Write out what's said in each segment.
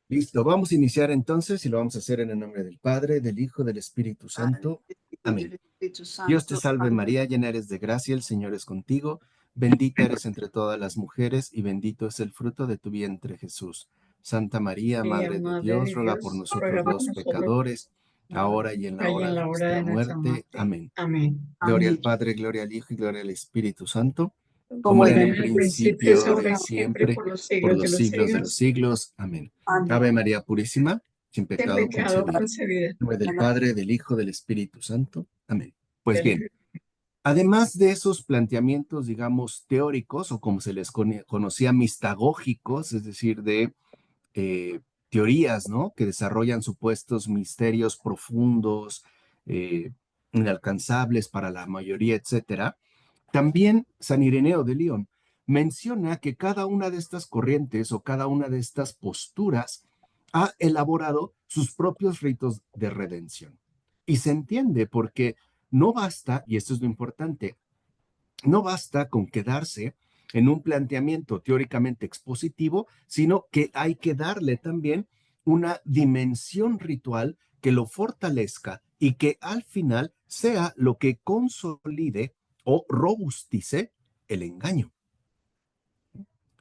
Listo, vamos a iniciar entonces y lo vamos a hacer en el nombre del Padre, del Hijo, del Espíritu Padre, Santo. del Hijo y Amén. del Espíritu Dios te Santo. salve Amén. María, llena eres de gracia, el Señor es contigo, bendita eres entre todas las mujeres y bendito es el fruto de tu vientre Jesús. Santa María, María, Madre de Madre Dios, de ruega por Dios, nosotros ruega por los nosotros pecadores, ahora y en la ahora y hora en de la hora nuestra de nuestra muerte. muerte. Amén. Amén. Gloria al Amén. Padre, gloria al Hijo y gloria al Espíritu Santo, como Como era era en en un En el el principio, es principio, principio, ahora ahora y y siempre, siempre, por los por siglos de los los siglos de los siglos. siglos. Amén. Ave amén. María Purísima, sin Sin pecado pecado concebida. concebida. En nombre del Bueno, Padre, del Hijo, del Espíritu Santo. Amén. Pues bien, Del- además de esos planteamientos, digamos, teóricos o como se les conocía, mistagógicos, es decir, de teorías, ¿no? Que desarrollan supuestos misterios profundos, eh, inalcanzables para la mayoría, etcétera. También San Ireneo de León menciona que cada una de estas corrientes o cada una de estas posturas ha elaborado sus propios ritos de redención. Y se entiende porque no basta, y esto es lo importante, no basta con quedarse en un planteamiento teóricamente expositivo, sino que hay que darle también una dimensión ritual que lo fortalezca y que al final sea lo que consolide o robustice el engaño.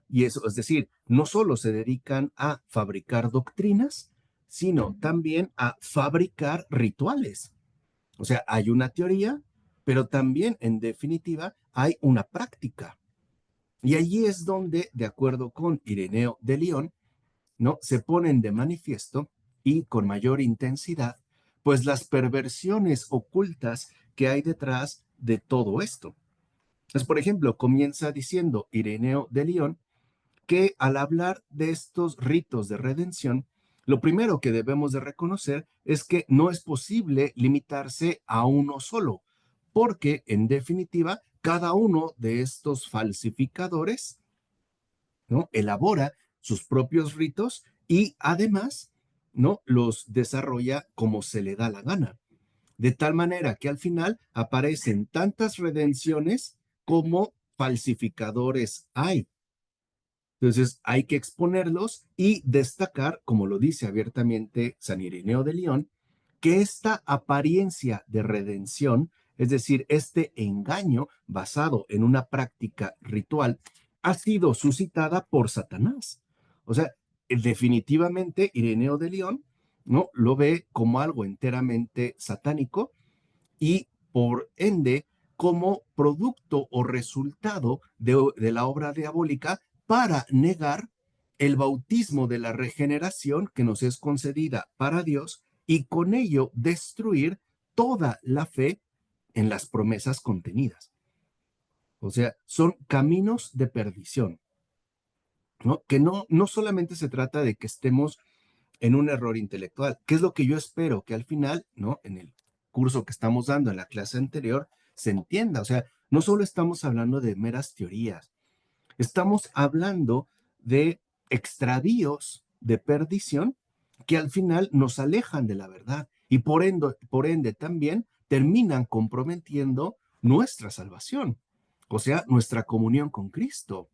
Y eso, es decir, no solo se dedican a fabricar doctrinas, sino también a fabricar rituales. O sea, hay una teoría, pero también, en definitiva, hay una práctica. Y allí es donde, de acuerdo con Ireneo de León, ¿no? Se ponen de manifiesto y con mayor intensidad, pues las perversiones ocultas que hay detrás de todo esto. Entonces, por ejemplo, comienza diciendo Ireneo de León que al hablar de estos ritos de redención, lo primero que debemos de reconocer es que no es posible limitarse a uno solo, porque en definitiva, cada uno de estos falsificadores, ¿no? Elabora sus propios ritos y además, ¿no? Los desarrolla como se le da la gana. De tal manera que al final aparecen tantas redenciones como falsificadores hay. Entonces hay que exponerlos y destacar, como lo dice abiertamente San Ireneo de León, que esta apariencia de redención, es decir, este engaño basado en una práctica ritual, ha sido suscitada por Satanás. O sea, definitivamente Ireneo de León no lo ve como algo enteramente satánico y por ende como producto o resultado de la obra diabólica para negar el bautismo de la regeneración que nos es concedida para Dios y con ello destruir toda la fe en las promesas contenidas. O sea, son caminos de perdición, ¿no? Que no solamente se trata de que estemos en un error intelectual, que es lo que yo espero que al final, ¿no? En el curso que estamos dando en la clase anterior, se entienda. O sea, no solo estamos hablando de meras teorías, estamos hablando de extravíos de perdición que al final nos alejan de la verdad y por ende también terminan comprometiendo nuestra salvación, o sea, nuestra comunión con Cristo.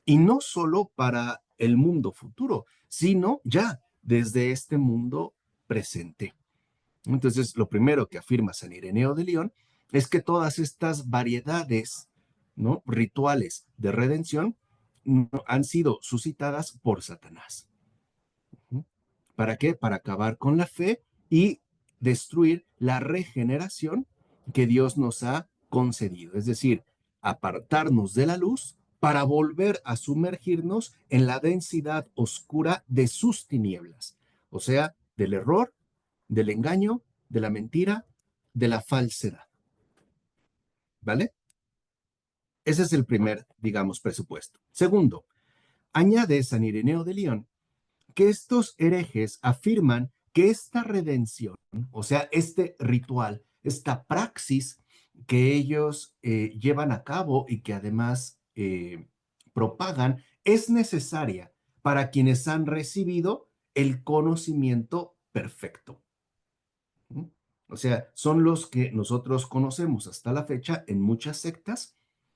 Y no solo para el mundo futuro, sino ya desde este mundo presente. Entonces, lo primero que afirma San Ireneo de León es que todas estas variedades, ¿no? Rituales de redención no, han sido suscitadas por Satanás. ¿Para qué? Para acabar con la fe y destruir la regeneración que Dios nos ha concedido. Es decir, apartarnos de la luz para volver a sumergirnos en la densidad oscura de sus tinieblas. O sea, del error, del engaño, de la mentira, de la falsedad. ¿Vale? Ese es el primer, digamos, presupuesto. Segundo, añade San Ireneo de León que estos herejes afirman que esta redención, o sea, este ritual, esta praxis que ellos llevan a cabo y que además propagan, es necesaria para quienes han recibido el conocimiento perfecto. ¿Mm? O sea, son los que nosotros conocemos hasta la fecha en muchas sectas,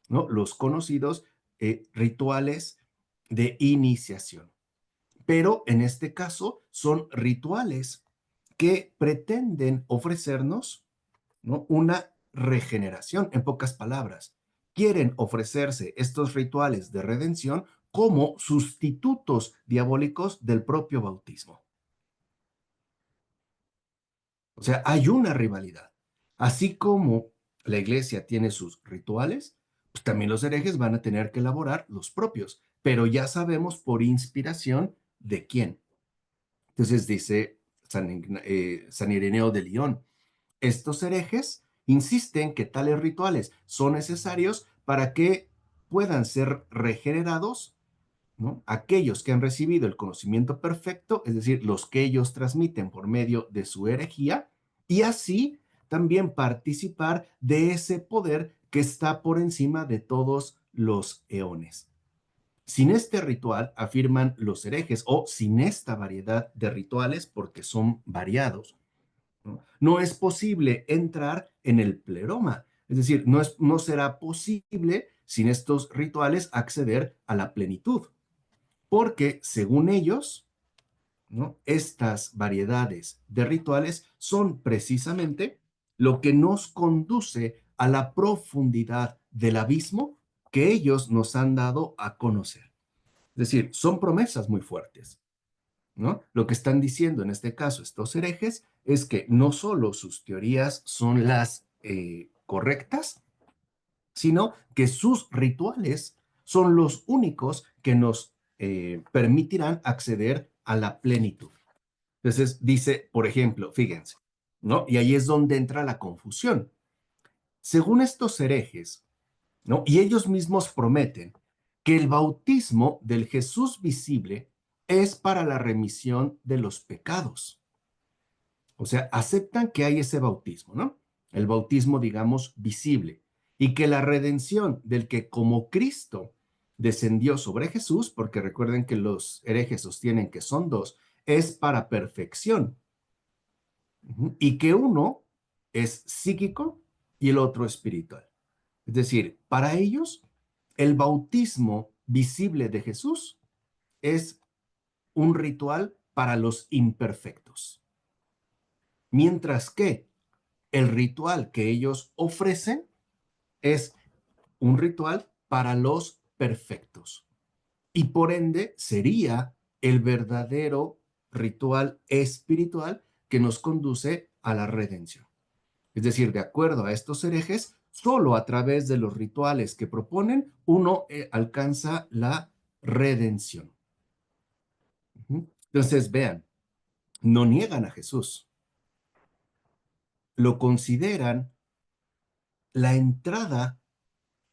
¿no? Los conocidos rituales de iniciación. pero en este caso son rituales que pretenden ofrecernos, ¿no?, una regeneración, en pocas palabras. Quieren ofrecerse estos rituales de redención como sustitutos diabólicos del propio bautismo. O sea, hay una rivalidad. Así como la iglesia tiene sus rituales, pues también los herejes van a tener que elaborar los propios, pero ya sabemos por inspiración de quién. Entonces dice San Ireneo de León, estos herejes insisten que tales rituales son necesarios para que puedan ser regenerados, ¿no?, aquellos que han recibido el conocimiento perfecto, es decir, los que ellos transmiten por medio de su herejía, y así también participar de ese poder que está por encima de todos los eones. Sin este ritual, afirman los herejes, o sin esta variedad de rituales, porque son variados, no es posible entrar en el pleroma. Es decir, no será posible sin estos rituales acceder a la plenitud, porque según ellos, ¿no?, estas variedades de rituales son precisamente lo que nos conduce a la profundidad del abismo que ellos nos han dado a conocer. Es decir, son promesas muy fuertes, ¿no? Lo que están diciendo en este caso estos herejes es que no solo sus teorías son las correctas, sino que sus rituales son los únicos que nos permitirán acceder a la plenitud. Entonces dice, por ejemplo, fíjense, ¿no? Y ahí es donde entra la confusión. Según estos herejes, ¿no?, y ellos mismos prometen que el bautismo del Jesús visible es para la remisión de los pecados. O sea, aceptan que hay ese bautismo, ¿no? El bautismo, digamos, visible, y que la redención del que como Cristo descendió sobre Jesús, porque recuerden que los herejes sostienen que son dos, es para perfección. Y que uno es psíquico y el otro espiritual. Es decir, para ellos, el bautismo visible de Jesús es un ritual para los imperfectos, mientras que el ritual que ellos ofrecen es un ritual para los perfectos, y por ende sería el verdadero ritual espiritual que nos conduce a la redención. Es decir, de acuerdo a estos herejes, solo a través de los rituales que proponen uno alcanza la redención. Entonces, vean, no niegan a Jesús, lo consideran la entrada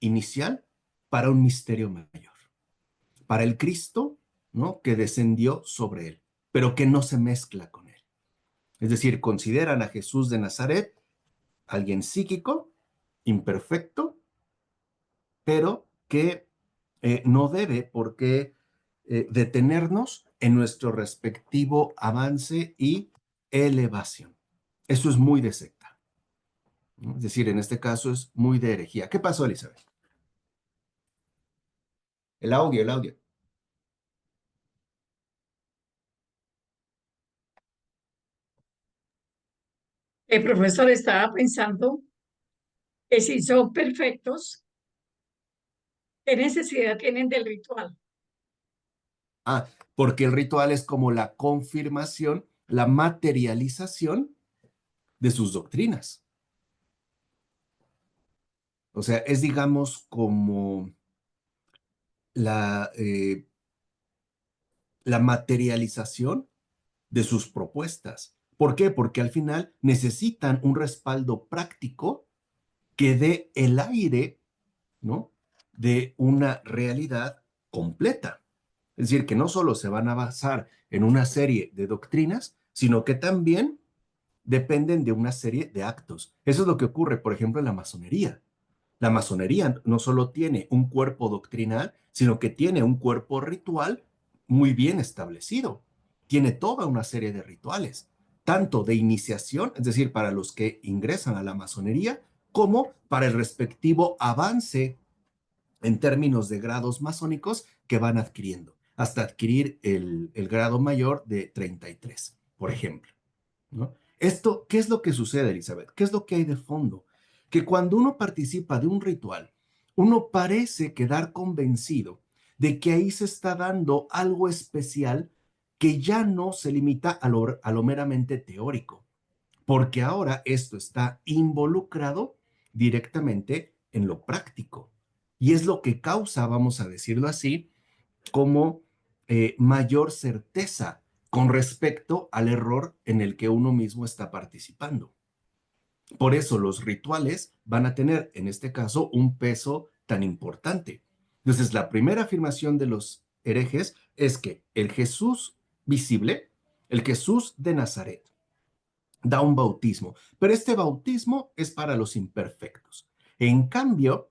inicial para un misterio mayor, para el Cristo, ¿no?, que descendió sobre él, pero que no se mezcla con él. Es decir, consideran a Jesús de Nazaret alguien psíquico, imperfecto, pero que no debe por qué detenernos en nuestro respectivo avance y elevación. Eso es muy de secta, ¿no? Es decir, en este caso es muy de herejía. ¿Qué pasó, Elizabeth? El audio. El profesor estaba pensando que si son perfectos, ¿qué necesidad tienen del ritual? Ah, porque el ritual es como la confirmación, la materialización de sus doctrinas. O sea, es, digamos, como la, eh, la materialización de sus propuestas. ¿Por qué? Porque al final necesitan un respaldo práctico que dé el aire, ¿no?, de una realidad completa. Es decir, que no solo se van a basar en una serie de doctrinas, sino que también dependen de una serie de actos. Eso es lo que ocurre, por ejemplo, en la masonería. La masonería no solo tiene un cuerpo doctrinal, sino que tiene un cuerpo ritual muy bien establecido. Tiene toda una serie de rituales, tanto de iniciación, es decir, para los que ingresan a la masonería, como para el respectivo avance en términos de grados masónicos que van adquiriendo. hasta adquirir el grado mayor de 33, por ejemplo, ¿no? Esto, ¿qué es lo que sucede, Elizabeth? ¿Qué es lo que hay de fondo? Que cuando uno participa de un ritual, uno parece quedar convencido de que ahí se está dando algo especial que ya no se limita a lo meramente teórico, porque ahora esto está involucrado directamente en lo práctico. Y es lo que causa, vamos a decirlo así, como mayor certeza con respecto al error en el que uno mismo está participando. Por eso los rituales van a tener, en este caso, un peso tan importante. Entonces, la primera afirmación de los herejes es que el Jesús visible, el Jesús de Nazaret, da un bautismo, pero este bautismo es para los imperfectos. En cambio,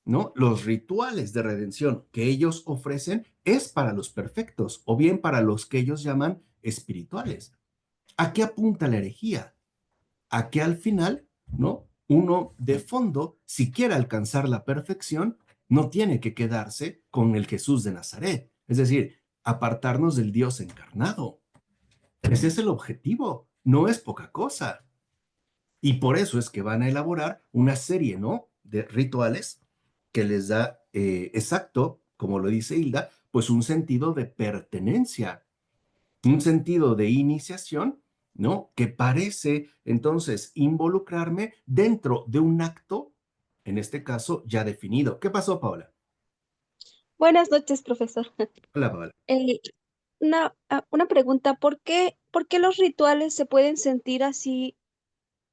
¿no? Los rituales de redención que ellos ofrecen es para los perfectos o bien para los que ellos llaman espirituales. ¿A qué apunta la herejía? A que al final, ¿no? Uno de fondo, si quiere alcanzar la perfección, no tiene que quedarse con el Jesús de Nazaret, es decir, apartarnos del Dios encarnado. Ese es el objetivo, no es poca cosa. Y por eso es que van a elaborar una serie, ¿no? De rituales que les da exacto, como lo dice Hilda, pues un sentido de pertenencia, un sentido de iniciación, ¿no? Que parece entonces involucrarme dentro de un acto, en este caso ya definido. ¿Qué pasó, Paola? Buenas noches, profesor. Hola, Paola. Eh, una pregunta, ¿por qué los rituales se pueden sentir así,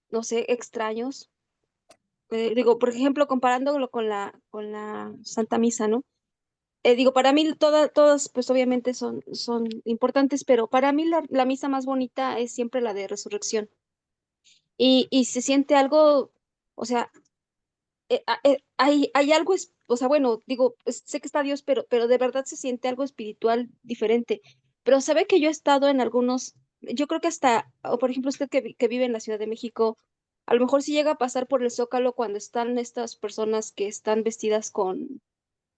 no sé, extraños? Digo, por ejemplo, comparándolo con la Santa Misa, ¿no? Digo, para mí todas, pues obviamente son importantes, pero para mí la misa más bonita es siempre la de resurrección. Y se siente algo, o sea, hay algo, o sea, bueno, digo, sé que está Dios, pero de verdad se siente algo espiritual diferente. Pero sabe que yo he estado en algunos, yo creo que hasta, o por ejemplo, usted que vive en la Ciudad de México, a lo mejor sí llega a pasar por el Zócalo cuando están estas personas que están vestidas con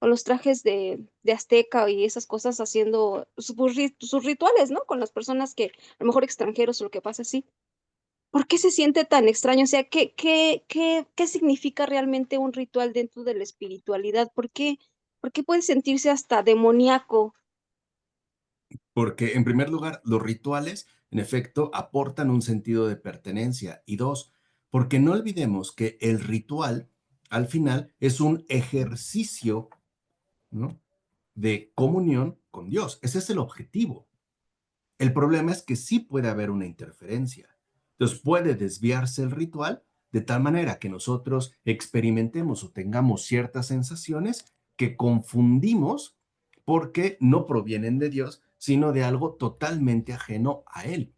los trajes de azteca y esas cosas haciendo sus rituales, ¿no? Con las personas que, a lo mejor extranjeros o lo que pasa así. ¿Por qué se siente tan extraño? O sea, ¿qué significa realmente un ritual dentro de la espiritualidad? Por qué puede sentirse hasta demoníaco? Porque en primer lugar, los rituales, en efecto, aportan un sentido de pertenencia. Y dos, porque no olvidemos que el ritual, al final, es un ejercicio, ¿no? De comunión con Dios. Ese es el objetivo. El problema es que sí puede haber una interferencia. Entonces puede desviarse el ritual de tal manera que nosotros experimentemos o tengamos ciertas sensaciones que confundimos porque no provienen de Dios, sino de algo totalmente ajeno a Él.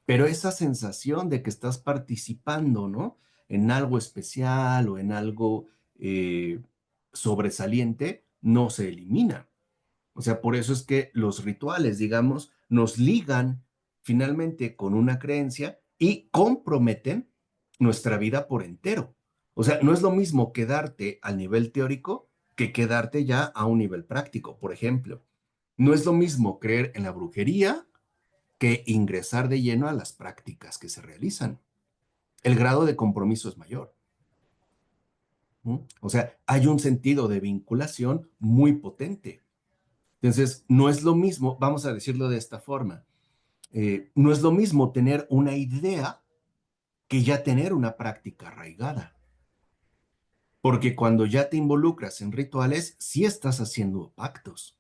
Pero esa sensación de que estás participando, ¿no? En algo especial o en algo sobresaliente, no se elimina. O sea, por eso es que los rituales, digamos, nos ligan finalmente con una creencia y comprometen nuestra vida por entero. O sea, no es lo mismo quedarte al nivel teórico que quedarte ya a un nivel práctico. Por ejemplo, no es lo mismo creer en la brujería que ingresar de lleno a las prácticas que se realizan. El grado de compromiso es mayor. O sea, hay un sentido de vinculación muy potente. Entonces, no es lo mismo, vamos a decirlo de esta forma, no es lo mismo tener una idea que ya tener una práctica arraigada. Porque cuando ya te involucras en rituales, sí estás haciendo pactos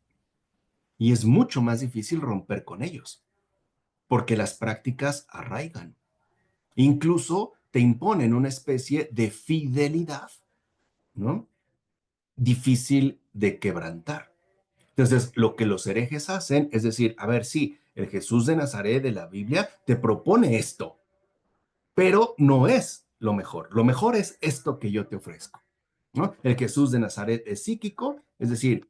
y es mucho más difícil romper con ellos, porque las prácticas arraigan. Incluso te imponen una especie de fidelidad, ¿no? Difícil de quebrantar. Entonces, lo que los herejes hacen es decir, a ver, sí, el Jesús de Nazaret de la Biblia te propone esto, pero no es lo mejor. Lo mejor es esto que yo te ofrezco, ¿no? El Jesús de Nazaret es psíquico, es decir,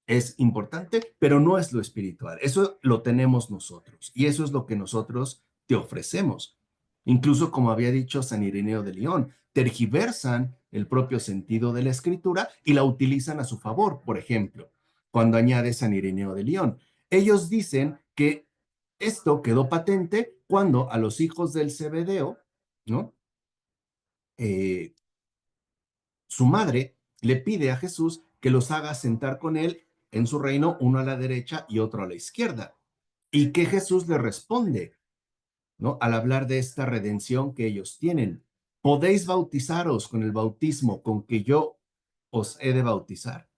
es importante, pero no es lo espiritual. Eso lo tenemos nosotros y eso es lo que nosotros te ofrecemos. Incluso, como había dicho San Ireneo de León, tergiversan el propio sentido de la escritura y la utilizan a su favor. Por ejemplo, cuando añade San Ireneo de León. Ellos dicen que esto quedó patente cuando a los hijos del Zebedeo, ¿no? Su madre le pide a Jesús que los haga sentar con él en su reino, uno a la derecha y otro a la izquierda. Y que Jesús le responde, ¿no? Al hablar de esta redención que ellos tienen. Podéis bautizaros con el bautismo con que yo os he de bautizar.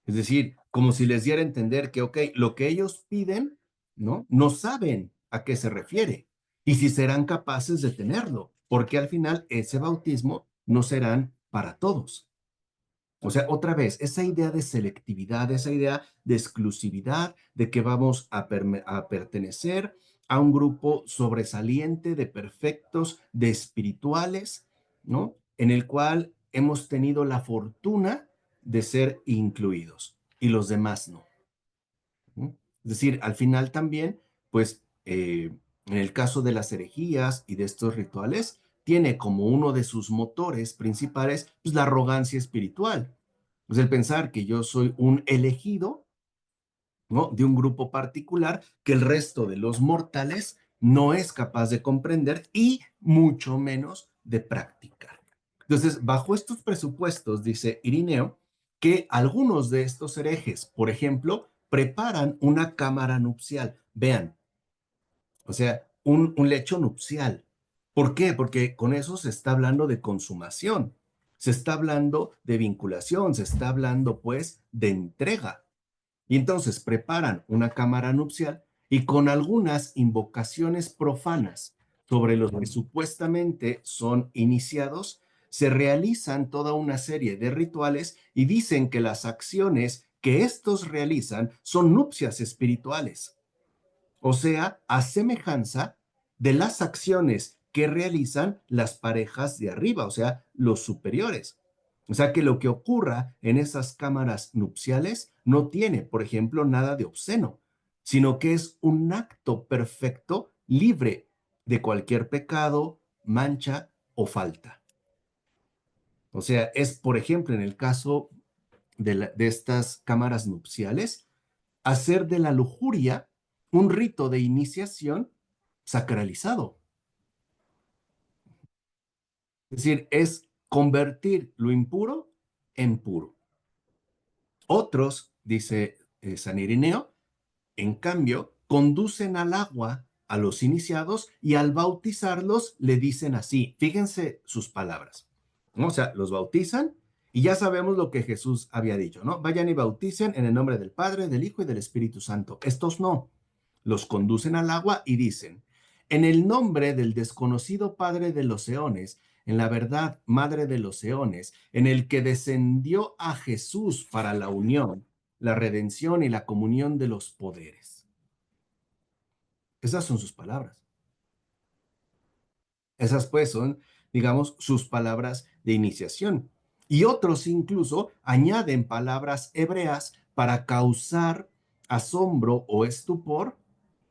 Es decir, como si les diera a entender que, ok, lo que ellos piden, ¿no? No saben a qué se refiere y si serán capaces de tenerlo, porque al final ese bautismo no serán para todos. O sea, otra vez, esa idea de selectividad, esa idea de exclusividad, de que vamos a pertenecer a un grupo sobresaliente de perfectos, de espirituales, ¿no? En el cual hemos tenido la fortuna de ser incluidos y los demás no. ¿No? Es decir, al final también, pues, en el caso de las herejías y de estos rituales, tiene como uno de sus motores principales, pues, la arrogancia espiritual. Pues el pensar que yo soy un elegido, ¿no? De un grupo particular que el resto de los mortales no es capaz de comprender y mucho menos de practicar. Entonces, bajo estos presupuestos, dice Irineo, que algunos de estos herejes, por ejemplo, preparan una cámara nupcial. Vean, o sea, un lecho nupcial. ¿Por qué? Porque con eso se está hablando de consumación, se está hablando de vinculación, se está hablando pues de entrega. Y entonces preparan una cámara nupcial y con algunas invocaciones profanas sobre los que supuestamente son iniciados, se realizan toda una serie de rituales y dicen que las acciones que estos realizan son nupcias espirituales. O sea, a semejanza de las acciones que realizan las parejas de arriba, o sea, los superiores. O sea, que lo que ocurra en esas cámaras nupciales no tiene, por ejemplo, nada de obsceno, sino que es un acto perfecto, libre de cualquier pecado, mancha o falta. O sea, es, por ejemplo, en el caso de estas cámaras nupciales, hacer de la lujuria un rito de iniciación sacralizado. Es decir, es convertir lo impuro en puro. Otros, dice San Irineo, en cambio, conducen al agua a los iniciados y al bautizarlos le dicen así. Fíjense sus palabras, ¿no? O sea, los bautizan y ya sabemos lo que Jesús había dicho, ¿no? Vayan y bauticen en el nombre del Padre, del Hijo y del Espíritu Santo. Estos no. Los conducen al agua y dicen, en el nombre del desconocido Padre de los eones, en la verdad Madre de los eones, en el que descendió a Jesús para la unión, la redención y la comunión de los poderes. Esas son sus palabras. Esas pues son, digamos, sus palabras de iniciación. Y otros incluso añaden palabras hebreas para causar asombro o estupor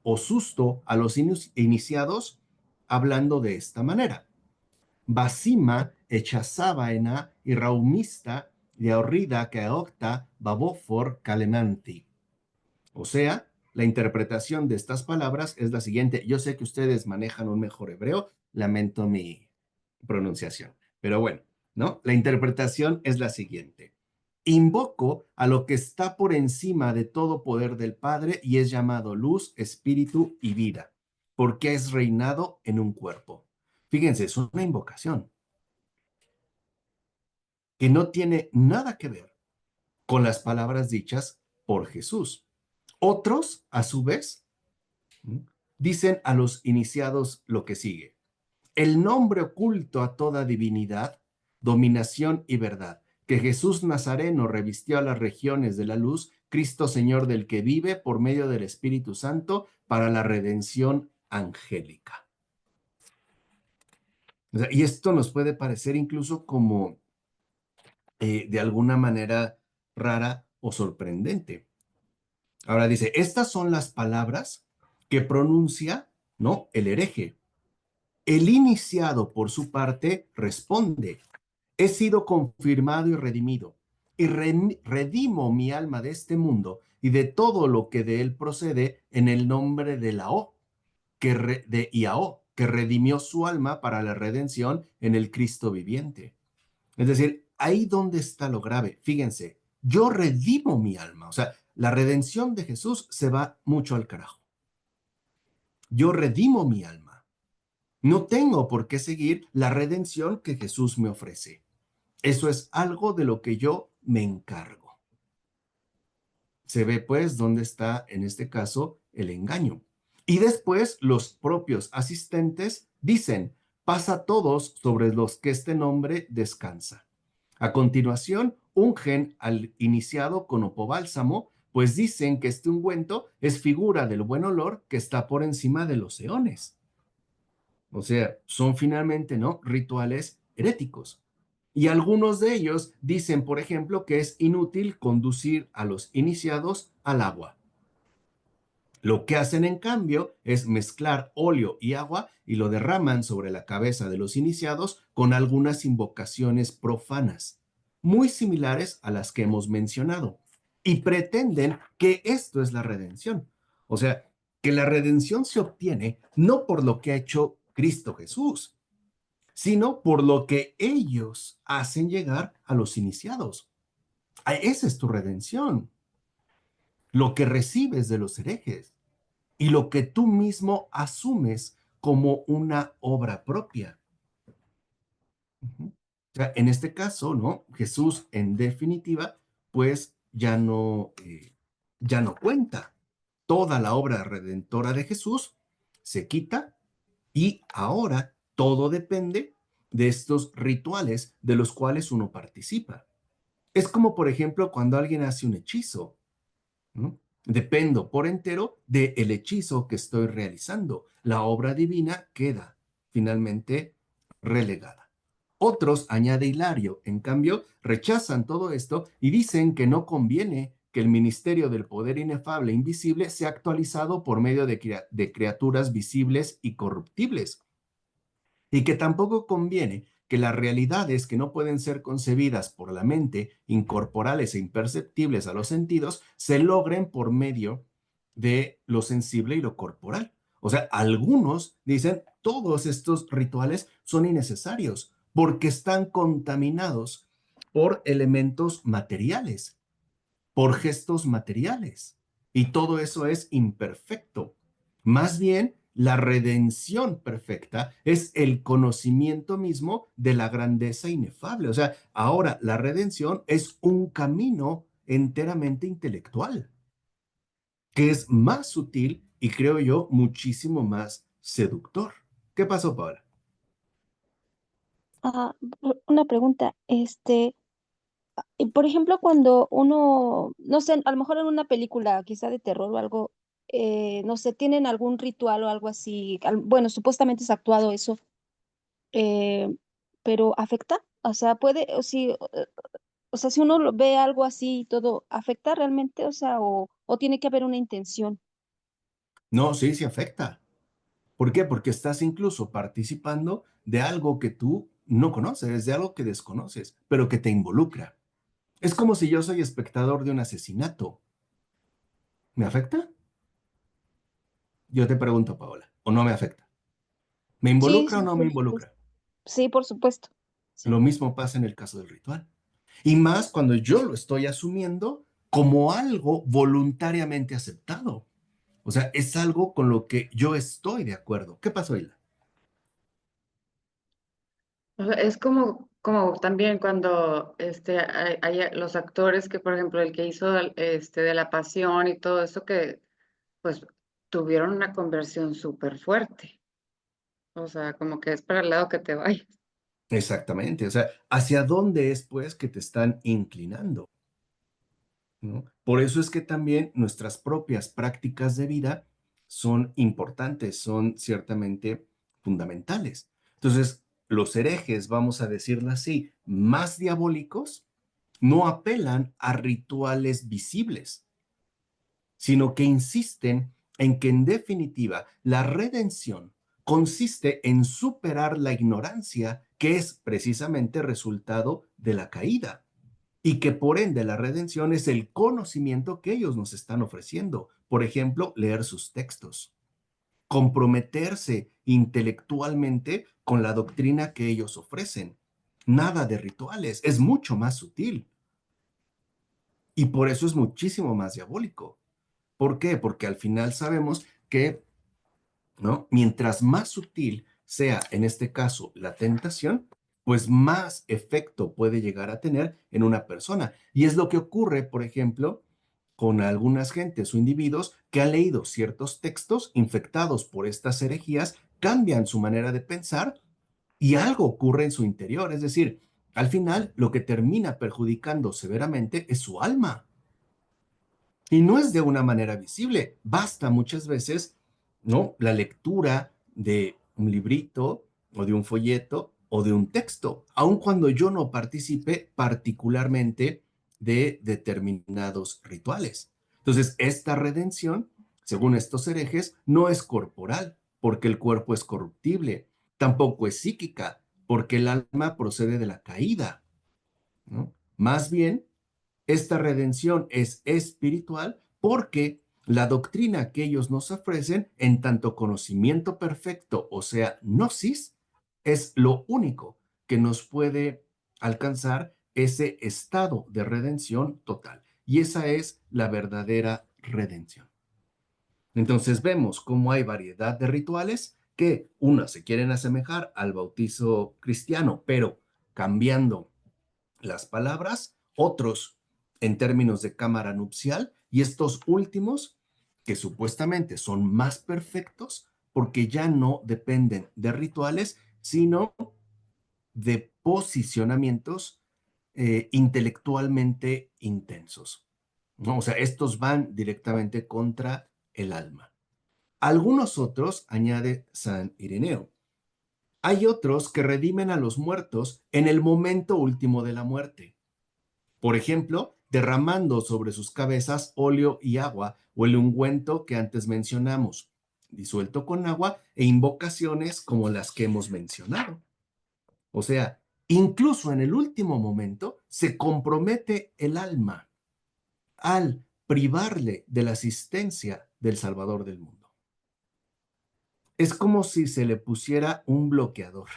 o susto a los iniciados hablando de esta manera. Basima echazábaena y raumista de ahorrida que octa babofor calemanti. O sea, la interpretación de estas palabras es la siguiente. Yo sé que ustedes manejan un mejor hebreo, lamento mi pronunciación, pero bueno, ¿no? La interpretación es la siguiente. Invoco a lo que está por encima de todo poder del Padre y es llamado luz, espíritu y vida, porque es reinado en un cuerpo. Fíjense, es una invocación que no tiene nada que ver con las palabras dichas por Jesús. Otros, a su vez, dicen a los iniciados lo que sigue. El nombre oculto a toda divinidad, dominación y verdad, que Jesús Nazareno revistió a las regiones de la luz, Cristo Señor del que vive por medio del Espíritu Santo para la redención angélica. O sea, y esto nos puede parecer incluso como de alguna manera rara o sorprendente. Ahora dice, estas son las palabras que pronuncia, ¿no? El hereje. El iniciado, por su parte, responde, he sido confirmado y redimido. y redimo mi alma de este mundo y de todo lo que de él procede en el nombre de la O, de Iao, que redimió su alma para la redención en el Cristo viviente. Es decir, ahí donde está lo grave. Fíjense, yo redimo mi alma. O sea, la redención de Jesús se va mucho al carajo. Yo redimo mi alma. No tengo por qué seguir la redención que Jesús me ofrece. Eso es algo de lo que yo me encargo. Se ve pues dónde está en este caso el engaño. Y después los propios asistentes dicen, pasa todos sobre los que este nombre descansa. A continuación, ungen al iniciado con opobálsamo, pues dicen que este ungüento es figura del buen olor que está por encima de los eones. O sea, son finalmente, ¿no?, rituales heréticos. Y algunos de ellos dicen, por ejemplo, que es inútil conducir a los iniciados al agua. Lo que hacen, en cambio, es mezclar óleo y agua y lo derraman sobre la cabeza de los iniciados con algunas invocaciones profanas, muy similares a las que hemos mencionado, y pretenden que esto es la redención. O sea, que la redención se obtiene no por lo que ha hecho Cristo Jesús, sino por lo que ellos hacen llegar a los iniciados. Esa es tu redención, lo que recibes de los herejes y lo que tú mismo asumes como una obra propia. O sea, en este caso, ¿no? Jesús, en definitiva, pues ya no cuenta. Toda la obra redentora de Jesús se quita y ahora todo depende de estos rituales de los cuales uno participa. Es como, por ejemplo, cuando alguien hace un hechizo, ¿no? Dependo por entero del hechizo que estoy realizando. La obra divina queda finalmente relegada. Otros, añade Hilario, en cambio, rechazan todo esto y dicen que no conviene que el ministerio del poder inefable e invisible sea actualizado por medio de criaturas visibles y corruptibles, y que tampoco conviene que las realidades que no pueden ser concebidas por la mente, incorporales e imperceptibles a los sentidos, se logren por medio de lo sensible y lo corporal. O sea, algunos dicen, todos estos rituales son innecesarios porque están contaminados por elementos materiales, por gestos materiales. Y todo eso es imperfecto. Más bien, la redención perfecta es el conocimiento mismo de la grandeza inefable. O sea, ahora la redención es un camino enteramente intelectual, que es más sutil y creo yo muchísimo más seductor. ¿Qué pasó, Paola? Ah, una pregunta, y por ejemplo, cuando uno, no sé, a lo mejor en una película quizá de terror o algo, no sé, tienen algún ritual o algo así, bueno, supuestamente es actuado eso, eh, pero ¿afecta? O sea, puede, o sea, si uno ve algo así y todo, ¿afecta realmente? O sea, o tiene que haber una intención. No, sí, sí afecta. ¿Por qué? Porque estás incluso participando de algo que tú no conoces, de algo que desconoces, pero que te involucra. Es como si yo soy espectador de un asesinato. ¿Me afecta? Yo te pregunto, Paola, ¿o no me afecta? ¿Me Sí, involucra o sí, no me por supuesto. involucra? Sí, por supuesto. Sí. Lo mismo pasa en el caso del ritual. Y más cuando yo lo estoy asumiendo como algo voluntariamente aceptado. O sea, es algo con lo que yo estoy de acuerdo. ¿Qué pasó, Hilda? O sea, es como también cuando hay los actores que, por ejemplo, el que hizo de La Pasión y todo eso, que pues tuvieron una conversión súper fuerte. O sea, como que es para el lado que te vayas. Exactamente. O sea, ¿hacia dónde es pues que te están inclinando? ¿No? Por eso es que también nuestras propias prácticas de vida son importantes, son ciertamente fundamentales. Entonces, los herejes, vamos a decirlo así, más diabólicos, no apelan a rituales visibles, sino que insisten en que en definitiva la redención consiste en superar la ignorancia que es precisamente resultado de la caída. y que por ende la redención es el conocimiento que ellos nos están ofreciendo. Por ejemplo, leer sus textos, comprometerse intelectualmente con la doctrina que ellos ofrecen. Nada de rituales, es mucho más sutil y por eso es muchísimo más diabólico. ¿Por qué? Porque al final sabemos que, ¿no? Mientras más sutil sea, en este caso, la tentación, pues más efecto puede llegar a tener en una persona. Y es lo que ocurre, por ejemplo, con algunas gentes o individuos que han leído ciertos textos infectados por estas herejías, cambian su manera de pensar y algo ocurre en su interior. Es decir, al final lo que termina perjudicando severamente es su alma. Y no es de una manera visible. Basta muchas veces, ¿no? La lectura de un librito o de un folleto o de un texto, aun cuando yo no participe particularmente de determinados rituales. Entonces, esta redención, según estos herejes, no es corporal, porque el cuerpo es corruptible. Tampoco es psíquica, porque el alma procede de la caída, ¿no? Más bien, esta redención es espiritual porque la doctrina que ellos nos ofrecen, en tanto conocimiento perfecto, o sea, gnosis, es lo único que nos puede alcanzar ese estado de redención total. Y esa es la verdadera redención. Entonces vemos cómo hay variedad de rituales que, unas se quieren asemejar al bautizo cristiano, pero cambiando las palabras, otros en términos de cámara nupcial, y estos últimos que supuestamente son más perfectos porque ya no dependen de rituales, sino de posicionamientos intelectualmente intensos, ¿no? O sea, estos van directamente contra el alma. Algunos otros, añade San Ireneo, hay otros que redimen a los muertos en el momento último de la muerte. Por ejemplo, derramando sobre sus cabezas óleo y agua o el ungüento que antes mencionamos, disuelto con agua e invocaciones como las que hemos mencionado. O sea, incluso en el último momento se compromete el alma al privarle de la asistencia del Salvador del mundo. Es como si se le pusiera un bloqueador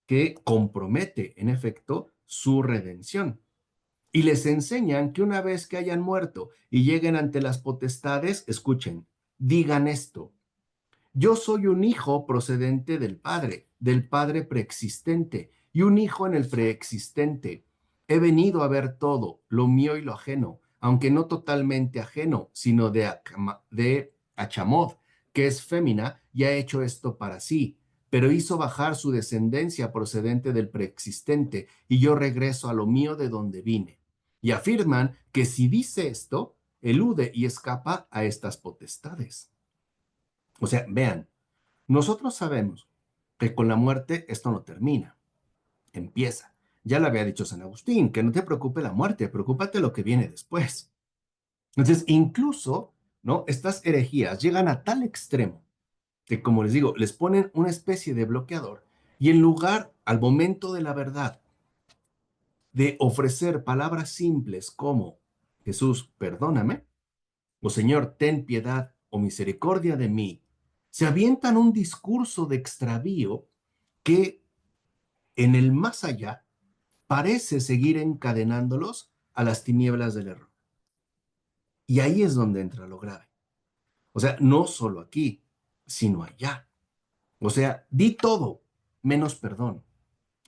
que compromete, en efecto, su redención. Y les enseñan que una vez que hayan muerto y lleguen ante las potestades, escuchen, digan esto: yo soy un hijo procedente del Padre preexistente, y un hijo en el preexistente. He venido a ver todo, lo mío y lo ajeno, aunque no totalmente ajeno, sino de Achamod, que es fémina, y ha hecho esto para sí, pero hizo bajar su descendencia procedente del preexistente, y yo regreso a lo mío de donde vine. Y afirman que si dice esto, elude y escapa a estas potestades. O sea, vean, nosotros sabemos que con la muerte esto no termina, empieza. Ya lo había dicho San Agustín, que no te preocupe la muerte, preocúpate lo que viene después. Entonces, incluso, ¿no? Estas herejías llegan a tal extremo que, como les digo, les ponen una especie de bloqueador y en lugar, al momento de la verdad, de ofrecer palabras simples como Jesús, perdóname, o Señor, ten piedad o misericordia de mí, se avientan un discurso de extravío que en el más allá parece seguir encadenándolos a las tinieblas del error. Y ahí es donde entra lo grave. O sea, no solo aquí, sino allá. O sea, di todo menos perdón.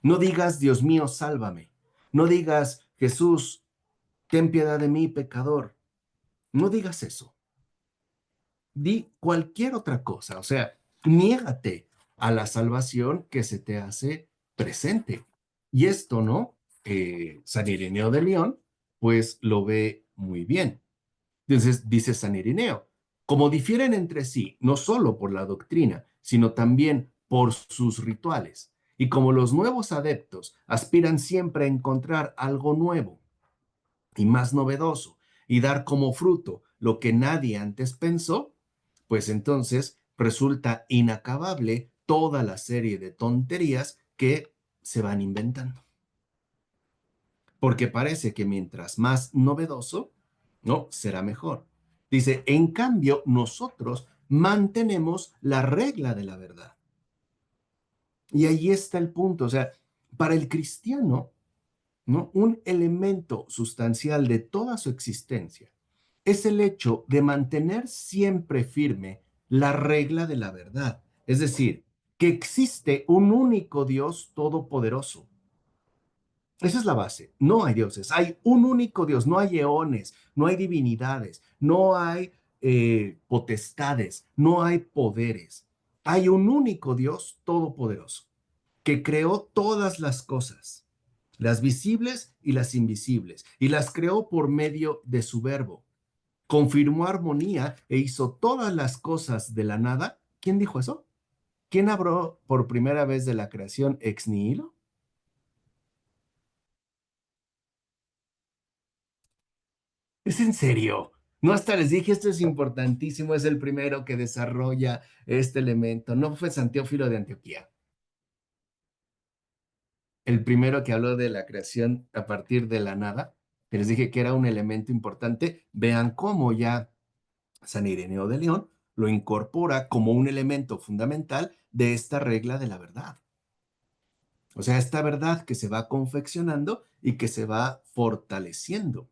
No digas, Dios mío, sálvame. No digas, Jesús, ten piedad de mí, pecador. No digas eso. Di cualquier otra cosa. O sea, niégate a la salvación que se te hace presente. Y esto, ¿no? San Ireneo de León, pues lo ve muy bien. Entonces, dice San Ireneo, como difieren entre sí, no solo por la doctrina, sino también por sus rituales, y como los nuevos adeptos aspiran siempre a encontrar algo nuevo y más novedoso y dar como fruto lo que nadie antes pensó, pues entonces resulta inacabable toda la serie de tonterías que se van inventando. porque parece que mientras más novedoso, no, será mejor. Dice, en cambio, nosotros mantenemos la regla de la verdad. Y ahí está el punto, o sea, para el cristiano, ¿no? Un elemento sustancial de toda su existencia es el hecho de mantener siempre firme la regla de la verdad. Es decir, que existe un único Dios todopoderoso. Esa es la base. No hay dioses, hay un único Dios, no hay eones, no hay divinidades, no hay potestades, no hay poderes. Hay un único Dios todopoderoso que creó todas las cosas, las visibles y las invisibles, y las creó por medio de su verbo. Confirmó armonía e hizo todas las cosas de la nada. ¿Quién dijo eso? ¿Quién habló por primera vez de la creación ex nihilo? ¿Es en serio? No, hasta les dije, esto es importantísimo, es el primero que desarrolla este elemento. No fue Santiófilo de Antioquía, el primero que habló de la creación a partir de la nada, que les dije que era un elemento importante. Vean cómo ya San Ireneo de León lo incorpora como un elemento fundamental de esta regla de la verdad. O sea, esta verdad que se va confeccionando y que se va fortaleciendo.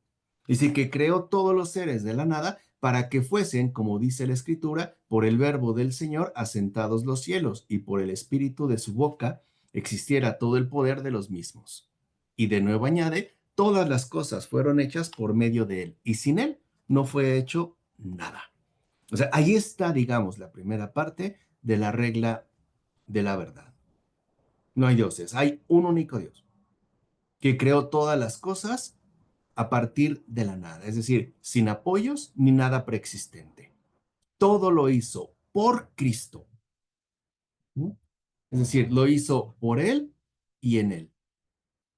Dice que creó todos los seres de la nada para que fuesen, como dice la Escritura, por el verbo del Señor asentados los cielos y por el espíritu de su boca existiera todo el poder de los mismos. Y de nuevo añade, todas las cosas fueron hechas por medio de él y sin él no fue hecho nada. O sea, ahí está, digamos, la primera parte de la regla de la verdad. No hay dioses, hay un único Dios que creó todas las cosas a partir de la nada, es decir, sin apoyos ni nada preexistente. Todo lo hizo por Cristo. ¿Sí? Es decir, lo hizo por Él y en Él.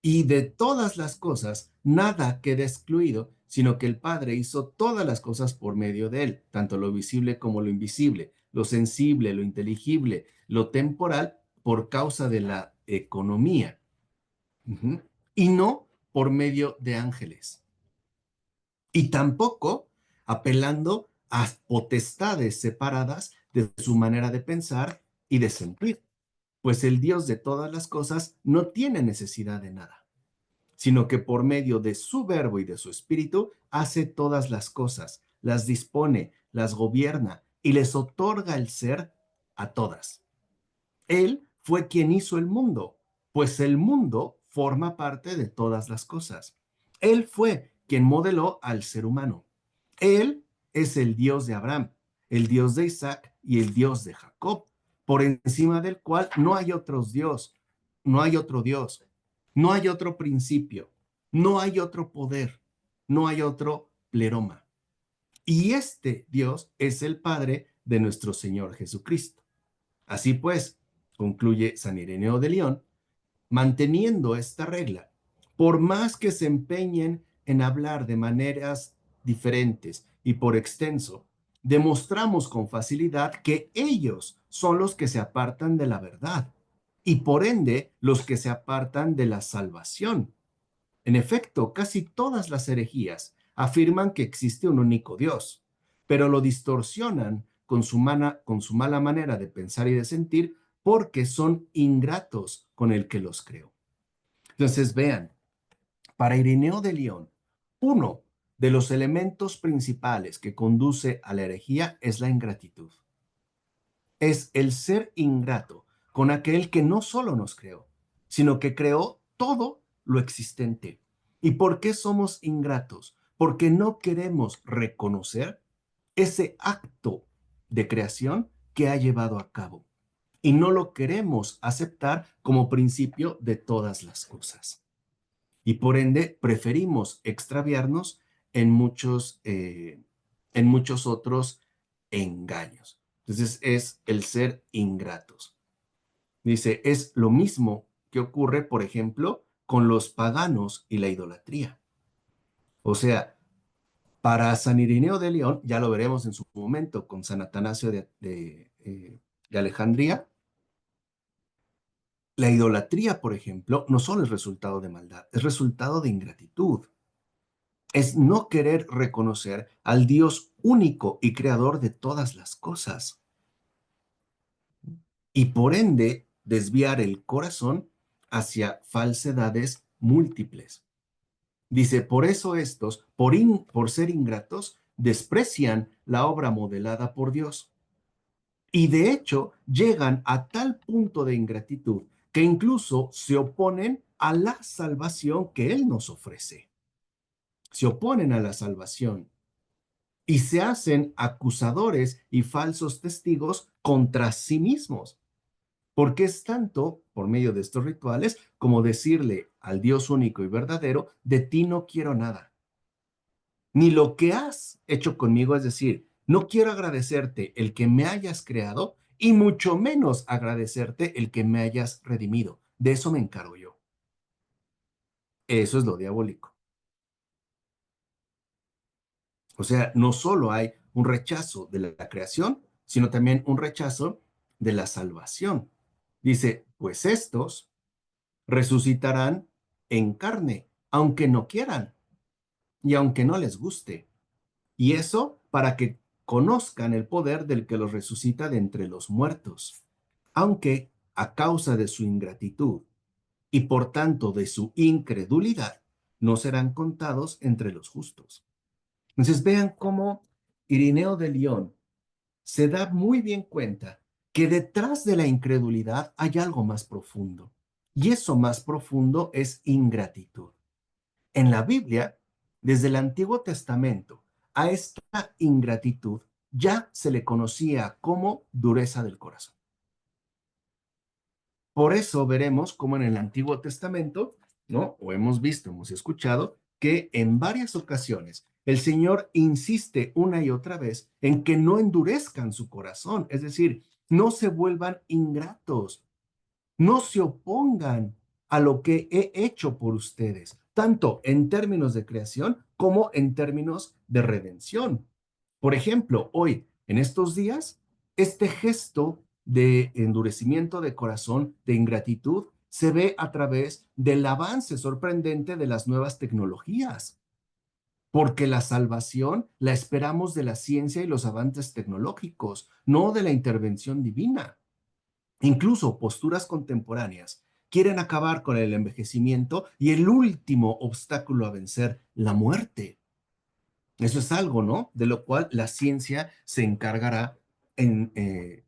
Y de todas las cosas, nada queda excluido, sino que el Padre hizo todas las cosas por medio de Él, tanto lo visible como lo invisible, lo sensible, lo inteligible, lo temporal, por causa de la economía. Ujú. Y no por medio de ángeles. Y tampoco apelando a potestades separadas de su manera de pensar y de sentir, pues el Dios de todas las cosas no tiene necesidad de nada, sino que por medio de su verbo y de su espíritu hace todas las cosas, las dispone, las gobierna y les otorga el ser a todas. Él fue quien hizo el mundo, pues el mundo forma parte de todas las cosas. Él fue quien modeló al ser humano. Él es el Dios de Abraham, el Dios de Isaac y el Dios de Jacob, por encima del cual no hay otros Dios, no hay otro Dios, no hay otro principio, no hay otro poder, no hay otro pleroma. Y este Dios es el Padre de nuestro Señor Jesucristo. Así pues, concluye San Ireneo de León, manteniendo esta regla, por más que se empeñen en hablar de maneras diferentes y por extenso, demostramos con facilidad que ellos son los que se apartan de la verdad y por ende los que se apartan de la salvación. En efecto, casi todas las herejías afirman que existe un único Dios, pero lo distorsionan con su mala manera de pensar y de sentir porque son ingratos con el que los creó. Entonces, vean, para Ireneo de León, uno de los elementos principales que conduce a la herejía es la ingratitud. Es el ser ingrato con aquel que no solo nos creó, sino que creó todo lo existente. ¿Y por qué somos ingratos? Porque no queremos reconocer ese acto de creación que ha llevado a cabo y no lo queremos aceptar como principio de todas las cosas. Y por ende preferimos extraviarnos en muchos otros engaños. Entonces es el ser ingratos. Dice, es lo mismo que ocurre, por ejemplo, con los paganos y la idolatría. O sea, para San Ireneo de León, ya lo veremos en su momento con San Atanasio de Alejandría, La idolatría, por ejemplo, no solo es resultado de maldad, es resultado de ingratitud. Es no querer reconocer al Dios único y creador de todas las cosas. Y por ende, desviar el corazón hacia falsedades múltiples. Dice, por eso estos, por ser ingratos, desprecian la obra modelada por Dios. Y de hecho, llegan a tal punto de ingratitud que incluso se oponen a la salvación que Él nos ofrece. Se oponen a la salvación y se hacen acusadores y falsos testigos contra sí mismos. Porque es tanto por medio de estos rituales como decirle al Dios único y verdadero, de ti no quiero nada. Ni lo que has hecho conmigo, es decir, no quiero agradecerte el que me hayas creado y mucho menos agradecerte el que me hayas redimido. De eso me encargo yo. Eso es lo diabólico. O sea, no solo hay un rechazo de la creación, sino también un rechazo de la salvación. Dice, pues estos resucitarán en carne, aunque no quieran y aunque no les guste. Y eso para que conozcan el poder del que los resucita de entre los muertos, aunque a causa de su ingratitud y por tanto de su incredulidad, no serán contados entre los justos. Entonces vean cómo Irineo de León se da muy bien cuenta que detrás de la incredulidad hay algo más profundo. Y eso más profundo es ingratitud. En la Biblia, desde el Antiguo Testamento, a esta ingratitud ya se le conocía como dureza del corazón. Por eso veremos cómo en el Antiguo Testamento, ¿no? O hemos visto, hemos escuchado, que en varias ocasiones el Señor insiste una y otra vez en que no endurezcan su corazón, es decir, no se vuelvan ingratos, no se opongan a lo que he hecho por ustedes, tanto en términos de creación como en términos de redención. Por ejemplo, hoy, en estos días, este gesto de endurecimiento de corazón, de ingratitud, se ve a través del avance sorprendente de las nuevas tecnologías, porque la salvación la esperamos de la ciencia y los avances tecnológicos, no de la intervención divina. Incluso posturas contemporáneas quieren acabar con el envejecimiento y el último obstáculo a vencer, la muerte. Eso es algo, ¿no? De lo cual la ciencia se encargará en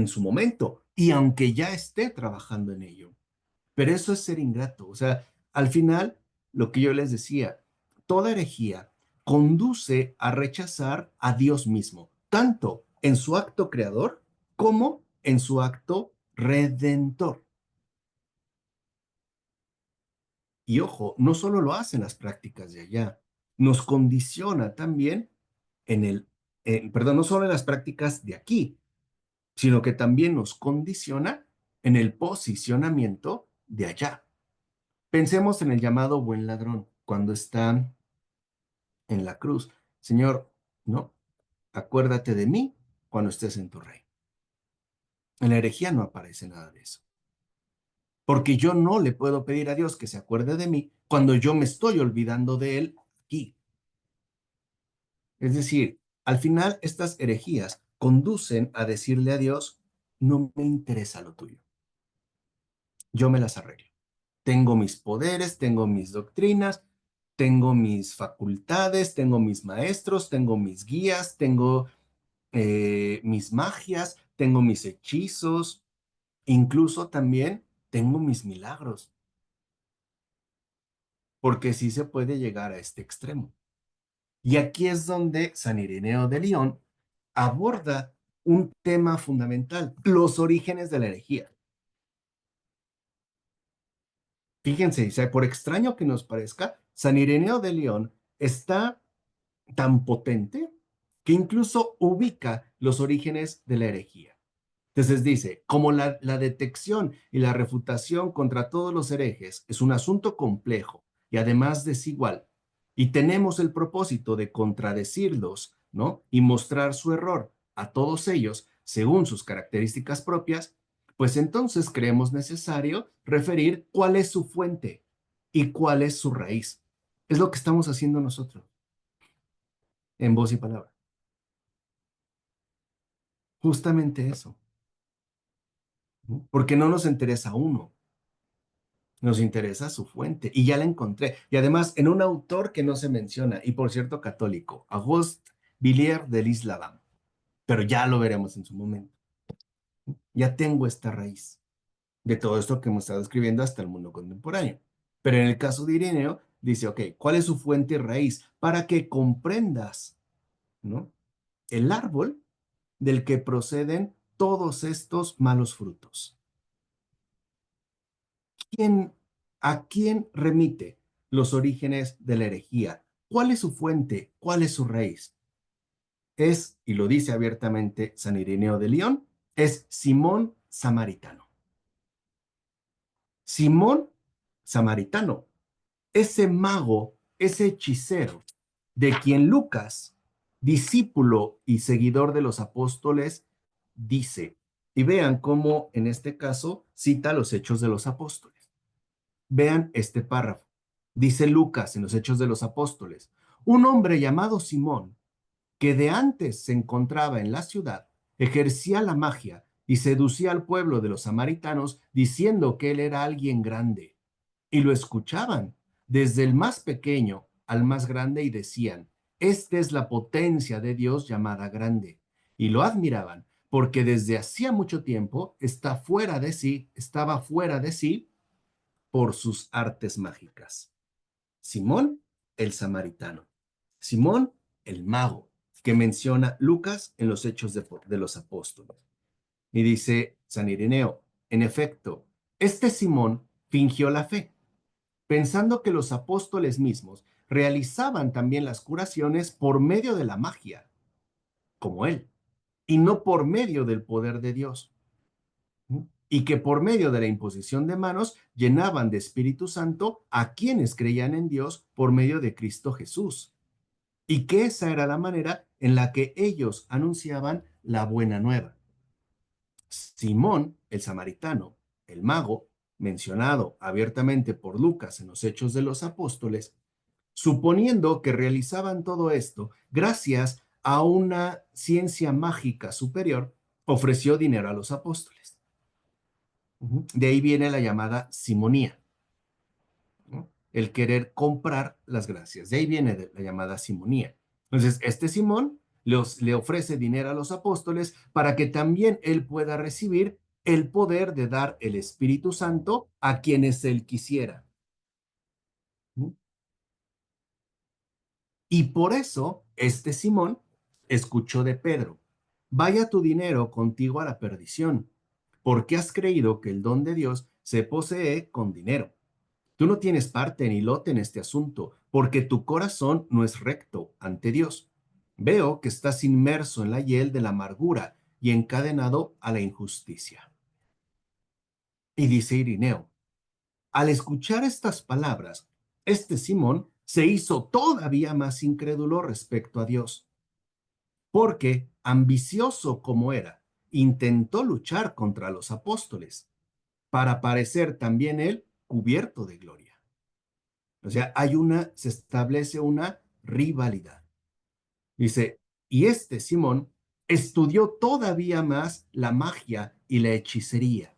su momento, y aunque ya esté trabajando en ello. Pero eso es ser ingrato. O sea, al final, lo que yo les decía, toda herejía conduce a rechazar a Dios mismo, tanto en su acto creador como en su acto redentor. Y ojo, no solo lo hacen las prácticas de allá, nos condiciona también perdón, no solo en las prácticas de aquí, sino que también nos condiciona en el posicionamiento de allá. Pensemos en el llamado buen ladrón, cuando está en la cruz. Señor, no, acuérdate de mí cuando estés en tu reino. En la herejía no aparece nada de eso. Porque yo no le puedo pedir a Dios que se acuerde de mí cuando yo me estoy olvidando de él aquí. Es decir, al final estas herejías conducen a decirle a Dios, no me interesa lo tuyo. Yo me las arreglo. Tengo mis poderes, tengo mis doctrinas, tengo mis facultades, tengo mis maestros, tengo mis guías, tengo mis magias, tengo mis hechizos, incluso también tengo mis milagros, porque sí se puede llegar a este extremo. Y aquí es donde San Ireneo de León aborda un tema fundamental, los orígenes de la herejía. Fíjense, por extraño que nos parezca, San Ireneo de León está tan potente que incluso ubica los orígenes de la herejía. Entonces dice, como la detección y la refutación contra todos los herejes es un asunto complejo y además desigual, y tenemos el propósito de contradecirlos, ¿no? Y mostrar su error a todos ellos según sus características propias, pues entonces creemos necesario referir cuál es su fuente y cuál es su raíz. Es lo que estamos haciendo nosotros, en Voz y Palabra. Justamente eso. ¿No? Porque no nos interesa uno, nos interesa su fuente. Y ya la encontré. Y además, en un autor que no se menciona, y por cierto católico, Auguste Villiers de l'Isle-Adam. Pero ya lo veremos en su momento. Ya tengo esta raíz de todo esto que hemos estado escribiendo hasta el mundo contemporáneo. Pero en el caso de Ireneo, dice, ok, ¿cuál es su fuente y raíz? Para que comprendas, ¿no? El árbol del que proceden todos estos malos frutos. ¿A quién remite los orígenes de la herejía? ¿Cuál es su fuente? ¿Cuál es su raíz? Es, y lo dice abiertamente San Ireneo de León, es Simón Samaritano. Simón Samaritano, ese mago, ese hechicero, de quien Lucas, discípulo y seguidor de los apóstoles, dice, y vean cómo en este caso cita los Hechos de los Apóstoles. Vean este párrafo. Dice Lucas en los Hechos de los Apóstoles, un hombre llamado Simón, que de antes se encontraba en la ciudad, ejercía la magia y seducía al pueblo de los samaritanos diciendo que él era alguien grande. Y lo escuchaban, desde el más pequeño al más grande, y decían, esta es la potencia de Dios llamada grande. Y lo admiraban, porque desde hacía mucho tiempo estaba fuera de sí por sus artes mágicas. Simón, el samaritano. Simón, el mago, que menciona Lucas en los Hechos de los Apóstoles. Y dice San Ireneo, en efecto, este Simón fingió la fe, pensando que los apóstoles mismos realizaban también las curaciones por medio de la magia, como él, y no por medio del poder de Dios. Y que por medio de la imposición de manos llenaban de Espíritu Santo a quienes creían en Dios por medio de Cristo Jesús. Y que esa era la manera en la que ellos anunciaban la buena nueva. Simón, el samaritano, el mago, mencionado abiertamente por Lucas en los Hechos de los Apóstoles, suponiendo que realizaban todo esto gracias a una ciencia mágica superior, ofreció dinero a los apóstoles. De ahí viene la llamada simonía, ¿no? El querer comprar las gracias. De ahí viene la llamada simonía. Entonces, este Simón le ofrece dinero a los apóstoles para que también él pueda recibir el poder de dar el Espíritu Santo a quienes él quisiera. Y por eso este Simón escuchó de Pedro, vaya tu dinero contigo a la perdición, porque has creído que el don de Dios se posee con dinero. Tú no tienes parte ni lote en este asunto, porque tu corazón no es recto ante Dios. Veo que estás inmerso en la hiel de la amargura y encadenado a la injusticia. Y dice Ireneo, al escuchar estas palabras, este Simón se hizo todavía más incrédulo respecto a Dios, porque, ambicioso como era, intentó luchar contra los apóstoles, para parecer también él cubierto de gloria. O sea, se establece una rivalidad. Dice, y este Simón estudió todavía más la magia y la hechicería.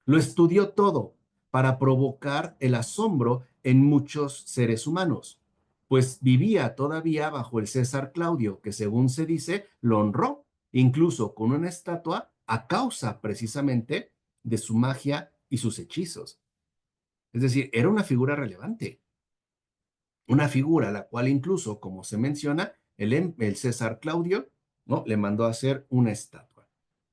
Lo estudió todo para provocar el asombro en muchos seres humanos, pues vivía todavía bajo el César Claudio, que según se dice, lo honró, incluso con una estatua, a causa precisamente de su magia y sus hechizos. Es decir, era una figura relevante, una figura a la cual incluso, como se menciona, el César Claudio, ¿no?, le mandó a hacer una estatua.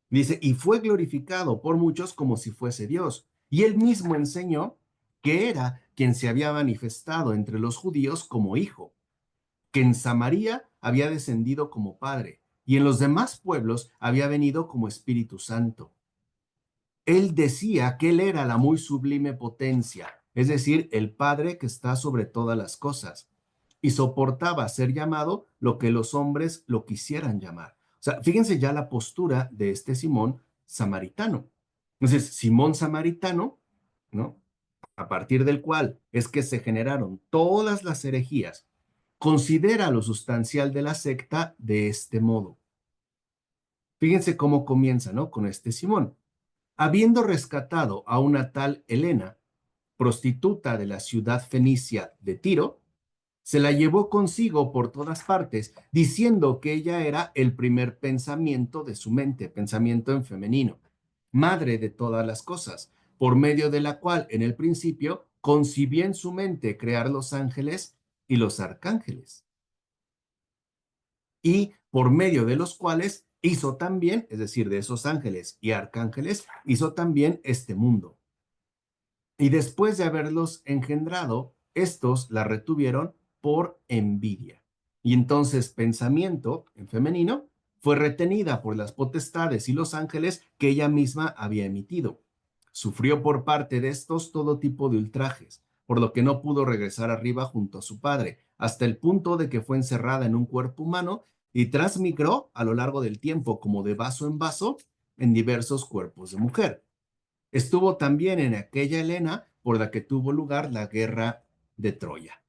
Dice, y fue glorificado por muchos como si fuese Dios. Y él mismo enseñó que era quien se había manifestado entre los judíos como hijo, que en Samaria había descendido como Padre, y en los demás pueblos había venido como Espíritu Santo. Él decía que él era la muy sublime potencia, es decir, el Padre que está sobre todas las cosas, y soportaba ser llamado lo que los hombres lo quisieran llamar. O sea, fíjense ya la postura de este Simón samaritano. Entonces, Simón Samaritano, ¿no? A partir del cual es que se generaron todas las herejías, considera lo sustancial de la secta de este modo. Fíjense cómo comienza, ¿no? Con este Simón. Habiendo rescatado a una tal Helena, prostituta de la ciudad fenicia de Tiro, se la llevó consigo por todas partes, diciendo que ella era el primer pensamiento de su mente, pensamiento en femenino, madre de todas las cosas, por medio de la cual en el principio concibió en su mente crear los ángeles y los arcángeles, y por medio de los cuales hizo también, es decir, de esos ángeles y arcángeles, hizo también este mundo. Y después de haberlos engendrado, estos la retuvieron por envidia. Y entonces pensamiento, en femenino, fue retenida por las potestades y los ángeles que ella misma había emitido. Sufrió por parte de estos todo tipo de ultrajes, por lo que no pudo regresar arriba junto a su padre, hasta el punto de que fue encerrada en un cuerpo humano y transmigró a lo largo del tiempo como de vaso en vaso en diversos cuerpos de mujer. Estuvo también en aquella Helena por la que tuvo lugar la guerra de Troya.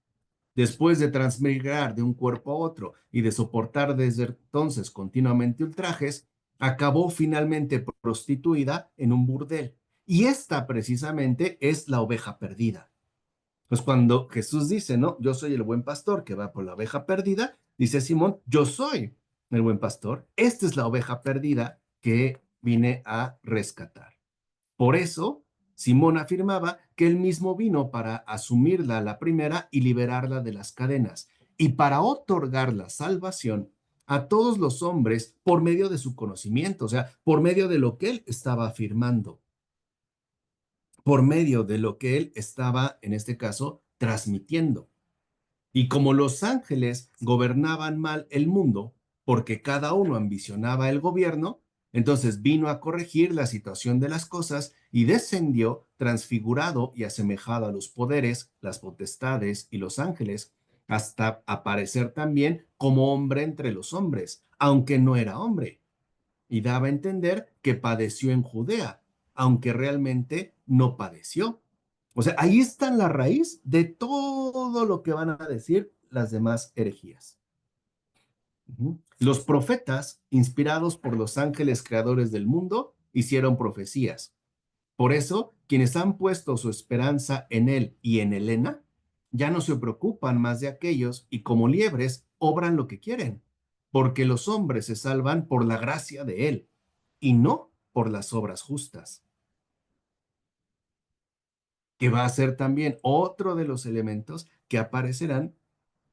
Después de transmigrar de un cuerpo a otro y de soportar desde entonces continuamente ultrajes, acabó finalmente prostituida en un burdel. Y esta precisamente es la oveja perdida. Pues cuando Jesús dice, no, yo soy el buen pastor que va por la oveja perdida, dice Simón, yo soy el buen pastor. Esta es la oveja perdida que vine a rescatar. Por eso, Simón afirmaba que él mismo vino para asumirla a la primera y liberarla de las cadenas, y para otorgar la salvación a todos los hombres por medio de su conocimiento, o sea, por medio de lo que él estaba afirmando, por medio de lo que él estaba, en este caso, transmitiendo. Y como los ángeles gobernaban mal el mundo, porque cada uno ambicionaba el gobierno, entonces vino a corregir la situación de las cosas y descendió transfigurado y asemejado a los poderes, las potestades y los ángeles, hasta aparecer también como hombre entre los hombres, aunque no era hombre, y daba a entender que padeció en Judea, aunque realmente no padeció. O sea, ahí está la raíz de todo lo que van a decir las demás herejías. Los profetas, inspirados por los ángeles creadores del mundo, hicieron profecías. Por eso, quienes han puesto su esperanza en él y en Helena, ya no se preocupan más de aquellos y como liebres obran lo que quieren, porque los hombres se salvan por la gracia de él y no por las obras justas, que va a ser también otro de los elementos que aparecerán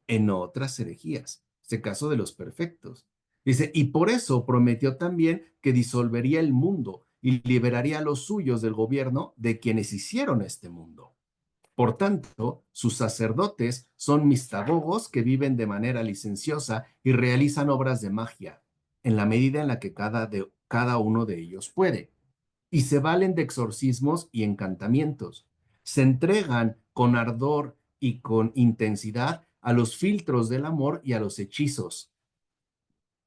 en otras herejías, este caso de los perfectos. Dice, y por eso prometió también que disolvería el mundo y liberaría a los suyos del gobierno de quienes hicieron este mundo. Por tanto, sus sacerdotes son mistagogos que viven de manera licenciosa y realizan obras de magia, en la medida en la que cada uno de ellos puede. Y se valen de exorcismos y encantamientos. Se entregan con ardor y con intensidad a los filtros del amor y a los hechizos.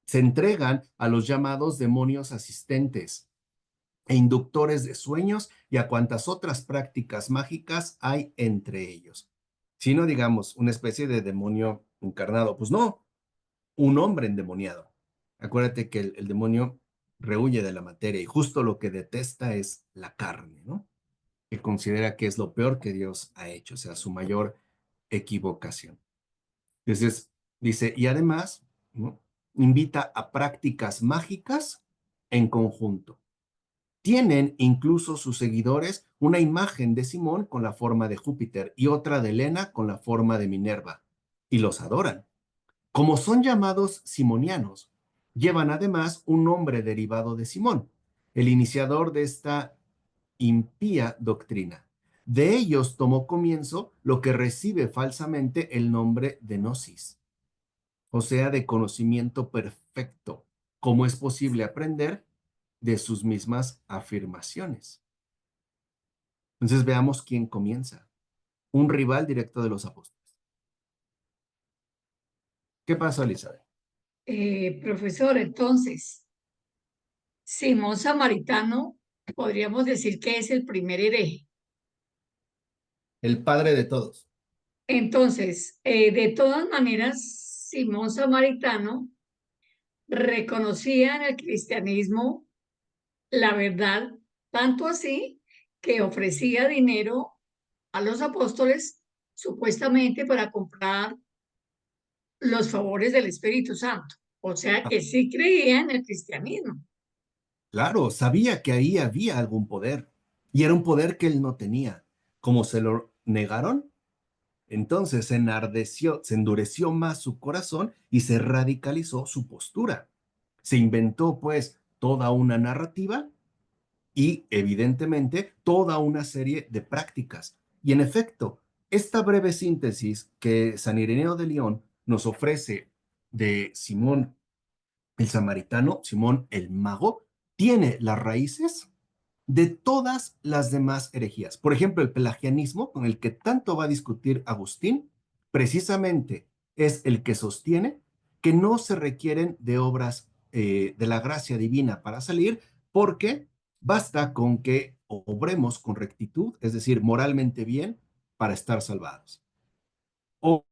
Se entregan a los llamados demonios asistentes e inductores de sueños y a cuantas otras prácticas mágicas hay entre ellos. Si no, digamos, una especie de demonio encarnado, pues no, un hombre endemoniado. Acuérdate que el demonio rehuye de la materia y justo lo que detesta es la carne, ¿no? Que considera que es lo peor que Dios ha hecho, o sea, su mayor equivocación. Entonces, dice, y además, ¿no? Invita a prácticas mágicas en conjunto. Tienen incluso sus seguidores una imagen de Simón con la forma de Júpiter y otra de Helena con la forma de Minerva, y los adoran. Como son llamados simonianos, llevan además un nombre derivado de Simón, el iniciador de esta impía doctrina. De ellos tomó comienzo lo que recibe falsamente el nombre de gnosis, o sea, de conocimiento perfecto. ¿Cómo es posible aprender de sus mismas afirmaciones? Entonces veamos quién comienza. Un rival directo de los apóstoles. ¿Qué pasó, Elizabeth? Profesor, entonces, Simón Samaritano podríamos decir que es el primer hereje. El padre de todos. Entonces, de todas maneras, Simón Samaritano reconocía en el cristianismo la verdad, tanto así que ofrecía dinero a los apóstoles supuestamente para comprar los favores del Espíritu Santo. O sea que sí creía en el cristianismo. Claro, sabía que ahí había algún poder y era un poder que él no tenía. Como se lo negaron, entonces se enardeció, se endureció más su corazón y se radicalizó su postura. Se inventó pues toda una narrativa y evidentemente toda una serie de prácticas. Y en efecto, esta breve síntesis que San Ireneo de León nos ofrece de Simón el Samaritano, Simón el Mago, tiene las raíces de todas las demás herejías. Por ejemplo, el pelagianismo, con el que tanto va a discutir Agustín, precisamente es el que sostiene que no se requieren de obras de la gracia divina para salir, porque basta con que obremos con rectitud, es decir, moralmente bien, para estar salvados. O,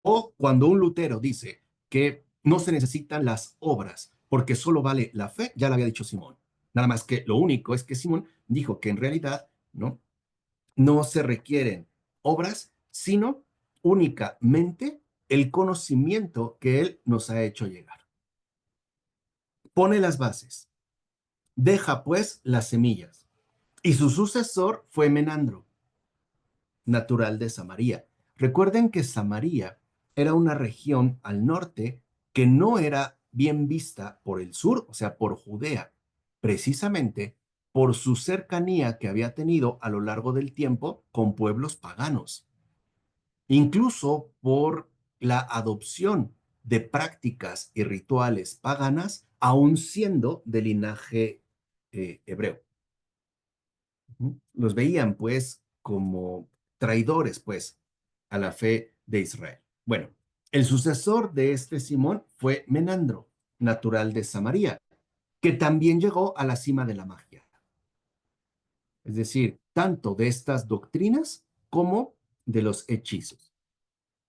o cuando un Lutero dice que no se necesitan las obras, porque solo vale la fe, ya lo había dicho Simón. Nada más que lo único es que Simón dijo que en realidad no se requieren obras, sino únicamente el conocimiento que él nos ha hecho llegar. Pone las bases, deja pues las semillas. Y su sucesor fue Menandro, natural de Samaria. Recuerden que Samaria era una región al norte que no era bien vista por el sur, o sea, por Judea, precisamente por su cercanía que había tenido a lo largo del tiempo con pueblos paganos, incluso por la adopción de prácticas y rituales paganas, aun siendo de linaje hebreo. Los veían pues como traidores pues a la fe de Israel. Bueno, el sucesor de este Simón fue Menandro, natural de Samaria, que también llegó a la cima de la magia. Es decir, tanto de estas doctrinas como de los hechizos.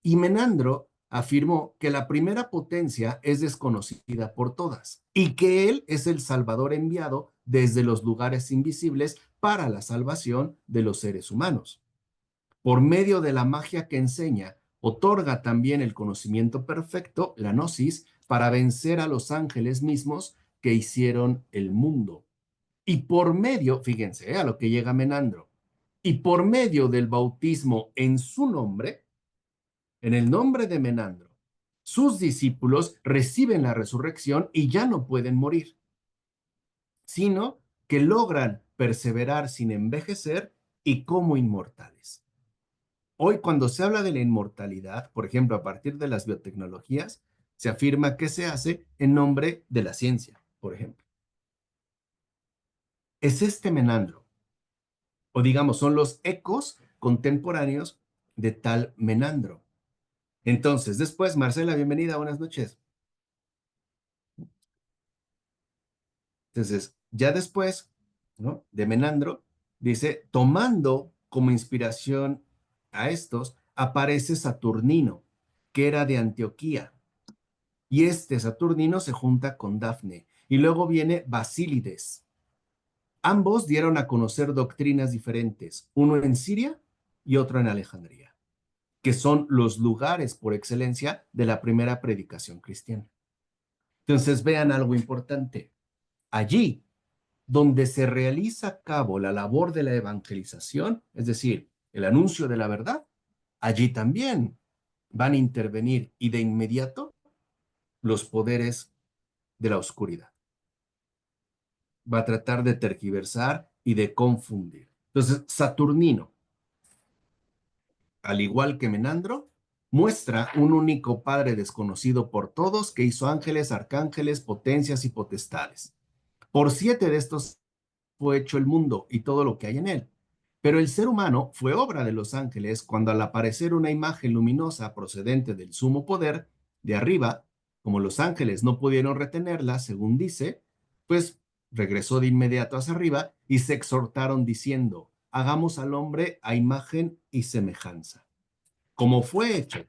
Y Menandro afirmó que la primera potencia es desconocida por todas y que él es el Salvador enviado desde los lugares invisibles para la salvación de los seres humanos. Por medio de la magia que enseña, otorga también el conocimiento perfecto, la gnosis, para vencer a los ángeles mismos que hicieron el mundo. Y por medio, fíjense, a lo que llega Menandro, y por medio del bautismo en su nombre, en el nombre de Menandro, sus discípulos reciben la resurrección y ya no pueden morir, sino que logran perseverar sin envejecer y como inmortales. Hoy, cuando se habla de la inmortalidad, por ejemplo, a partir de las biotecnologías, se afirma que se hace en nombre de la ciencia, por ejemplo. Es este Menandro, o digamos, son los ecos contemporáneos de tal Menandro. Entonces, después, Marcela, bienvenida, buenas noches. Entonces, ya después, ¿no?, de Menandro, dice, tomando como inspiración a estos, aparece Saturnino, que era de Antioquía. Y este Saturnino se junta con Dafne. Y luego viene Basílides. Ambos dieron a conocer doctrinas diferentes, uno en Siria y otro en Alejandría, que son los lugares por excelencia de la primera predicación cristiana. Entonces, vean algo importante. Allí donde se realiza a cabo la labor de la evangelización, es decir, el anuncio de la verdad, allí también van a intervenir y de inmediato los poderes de la oscuridad. Va a tratar de tergiversar y de confundir. Entonces, Saturnino, al igual que Menandro, muestra un único Padre desconocido por todos que hizo ángeles, arcángeles, potencias y potestades. Por 7 de estos fue hecho el mundo y todo lo que hay en él. Pero el ser humano fue obra de los ángeles cuando al aparecer una imagen luminosa procedente del sumo poder, de arriba, como los ángeles no pudieron retenerla, según dice, pues regresó de inmediato hacia arriba y se exhortaron diciendo, hagamos al hombre a imagen y semejanza. Como fue hecho,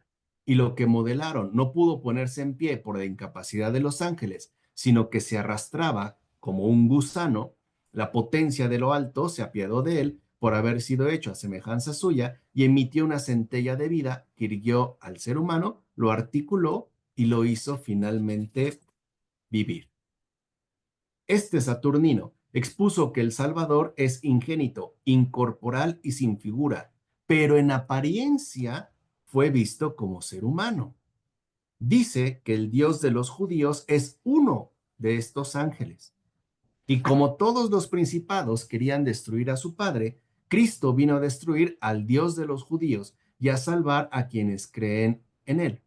y lo que modelaron no pudo ponerse en pie por la incapacidad de los ángeles, sino que se arrastraba como un gusano, la potencia de lo alto se apiadó de él por haber sido hecho a semejanza suya y emitió una centella de vida que irguió al ser humano, lo articuló y lo hizo finalmente vivir. Este Saturnino expuso que el Salvador es ingénito, incorporal y sin figura, pero en apariencia fue visto como ser humano. Dice que el Dios de los judíos es uno de estos ángeles. Y como todos los principados querían destruir a su padre, Cristo vino a destruir al Dios de los judíos y a salvar a quienes creen en él.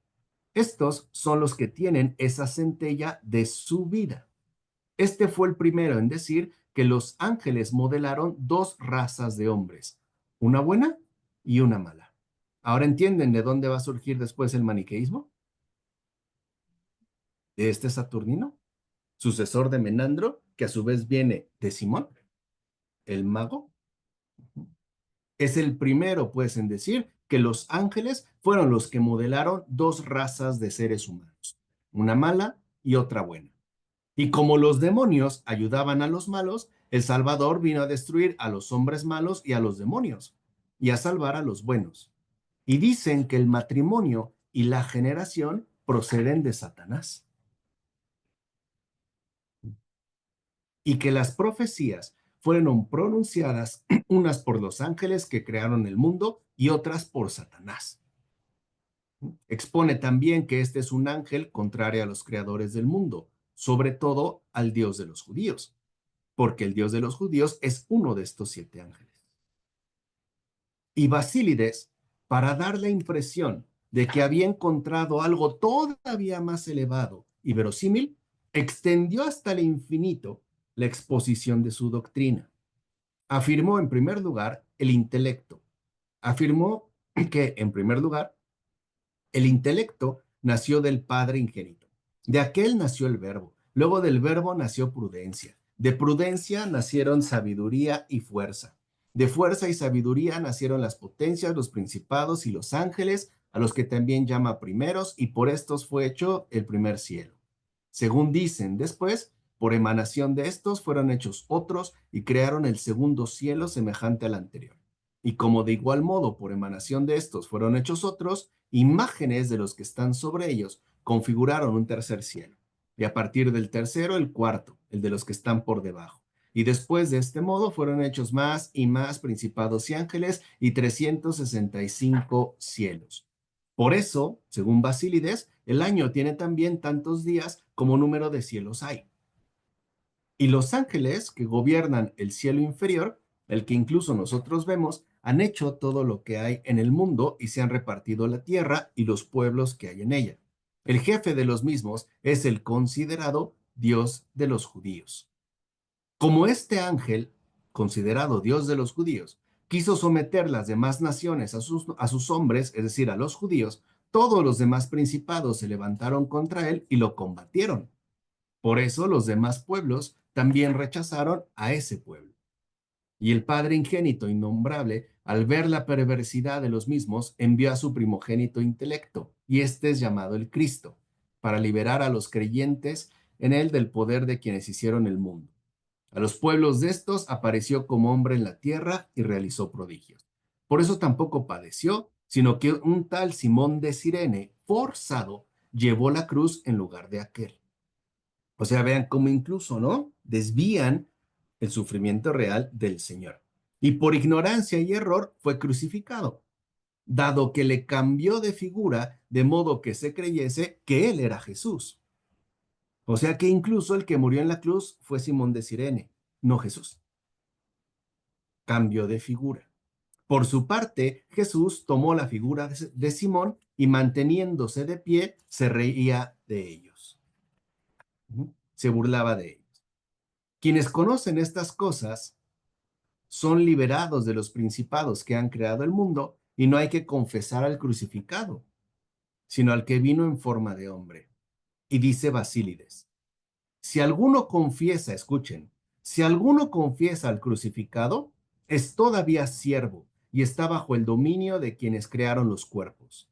Estos son los que tienen esa centella de su vida. Este fue el primero en decir que los ángeles modelaron dos razas de hombres, una buena y una mala. ¿Ahora entienden de dónde va a surgir después el maniqueísmo? De este Saturnino, sucesor de Menandro, que a su vez viene de Simón, el mago. Es el primero, pues, en decir que los ángeles fueron los que modelaron dos razas de seres humanos, una mala y otra buena. Y como los demonios ayudaban a los malos, el Salvador vino a destruir a los hombres malos y a los demonios, y a salvar a los buenos. Y dicen que el matrimonio y la generación proceden de Satanás. Y que las profecías fueron pronunciadas unas por los ángeles que crearon el mundo y otras por Satanás. Expone también que este es un ángel contrario a los creadores del mundo, sobre todo al Dios de los judíos, porque el Dios de los judíos es uno de estos 7 ángeles. Y Basílides, para dar la impresión de que había encontrado algo todavía más elevado y verosímil, extendió hasta el infinito la exposición de su doctrina. Afirmó, en primer lugar, el intelecto. Afirmó que, en primer lugar, el intelecto nació del Padre ingénito. De aquel nació el Verbo. Luego del Verbo nació prudencia. De prudencia nacieron sabiduría y fuerza. De fuerza y sabiduría nacieron las potencias, los principados y los ángeles, a los que también llama primeros, y por estos fue hecho el primer cielo. Según dicen después, por emanación de estos fueron hechos otros y crearon el segundo cielo semejante al anterior. Y como de igual modo por emanación de estos fueron hechos otros, imágenes de los que están sobre ellos, configuraron un tercer cielo. Y a partir del tercero, el cuarto, el de los que están por debajo. Y después de este modo fueron hechos más y más principados y ángeles y 365 cielos. Por eso, según Basílides, el año tiene también tantos días como número de cielos hay. Y los ángeles que gobiernan el cielo inferior, el que incluso nosotros vemos, han hecho todo lo que hay en el mundo y se han repartido la tierra y los pueblos que hay en ella. El jefe de los mismos es el considerado Dios de los judíos. Como este ángel, considerado Dios de los judíos, quiso someter las demás naciones a sus hombres, es decir, a los judíos, todos los demás principados se levantaron contra él y lo combatieron. Por eso los demás pueblos también rechazaron a ese pueblo. Y el Padre ingénito innombrable, al ver la perversidad de los mismos, envió a su primogénito intelecto, y este es llamado el Cristo, para liberar a los creyentes en él del poder de quienes hicieron el mundo. A los pueblos de estos apareció como hombre en la tierra y realizó prodigios. Por eso tampoco padeció, sino que un tal Simón de Cirene, forzado, llevó la cruz en lugar de aquel. O sea, vean cómo incluso, ¿no? Desvían el sufrimiento real del Señor. Y por ignorancia y error fue crucificado, dado que le cambió de figura de modo que se creyese que él era Jesús. O sea que incluso el que murió en la cruz fue Simón de Cirene, no Jesús. Cambio de figura. Por su parte, Jesús tomó la figura de Simón y manteniéndose de pie, se reía de ellos. Se burlaba de ellos. Quienes conocen estas cosas son liberados de los principados que han creado el mundo y no hay que confesar al crucificado, sino al que vino en forma de hombre. Y dice Basílides, si alguno confiesa, escuchen, Si alguno confiesa al crucificado, es todavía siervo y está bajo el dominio de quienes crearon los cuerpos.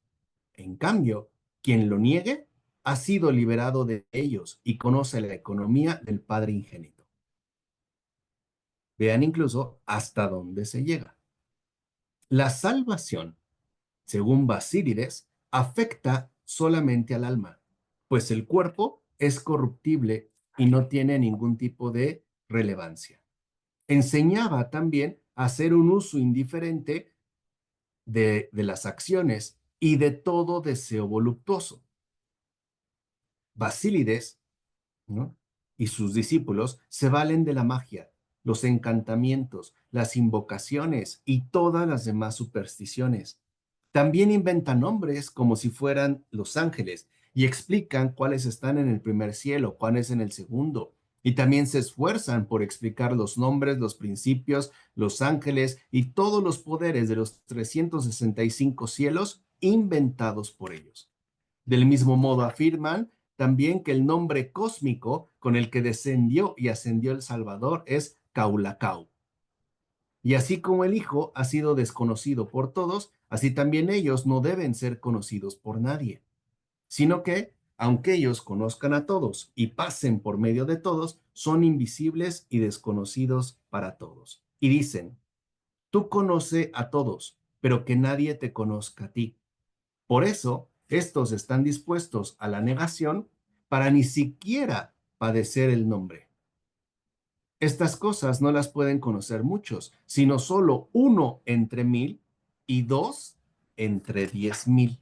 En cambio, quien lo niegue ha sido liberado de ellos y conoce la economía del Padre ingénito. Vean incluso hasta dónde se llega. La salvación, según Basílides, afecta solamente al alma, pues el cuerpo es corruptible y no tiene ningún tipo de relevancia. Enseñaba también a hacer un uso indiferente de las acciones y de todo deseo voluptuoso. Basílides, ¿no?, y sus discípulos se valen de la magia, los encantamientos, las invocaciones y todas las demás supersticiones. También inventan nombres como si fueran los ángeles y explican cuáles están en el primer cielo, cuáles en el segundo. Y también se esfuerzan por explicar los nombres, los principios, los ángeles y todos los poderes de los 365 cielos inventados por ellos. Del mismo modo afirman también que el nombre cósmico con el que descendió y ascendió el Salvador es Caulacau. Y así como el Hijo ha sido desconocido por todos, así también ellos no deben ser conocidos por nadie, sino que, aunque ellos conozcan a todos y pasen por medio de todos, son invisibles y desconocidos para todos. Y dicen, tú conoce a todos, pero que nadie te conozca a ti. Por eso, estos están dispuestos a la negación para ni siquiera padecer el nombre. Estas cosas no las pueden conocer muchos, sino solo 1 entre 1000 y 2 entre 10,000.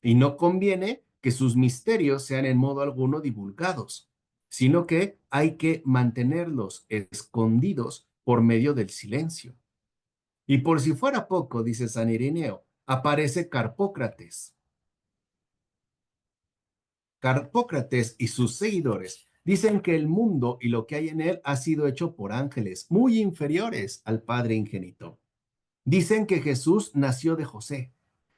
Y no conviene que sus misterios sean en modo alguno divulgados, sino que hay que mantenerlos escondidos por medio del silencio. Y por si fuera poco, dice San Ireneo, aparece Carpócrates. Carpócrates y sus seguidores dicen que el mundo y lo que hay en él ha sido hecho por ángeles muy inferiores al Padre ingénito. Dicen que Jesús nació de José,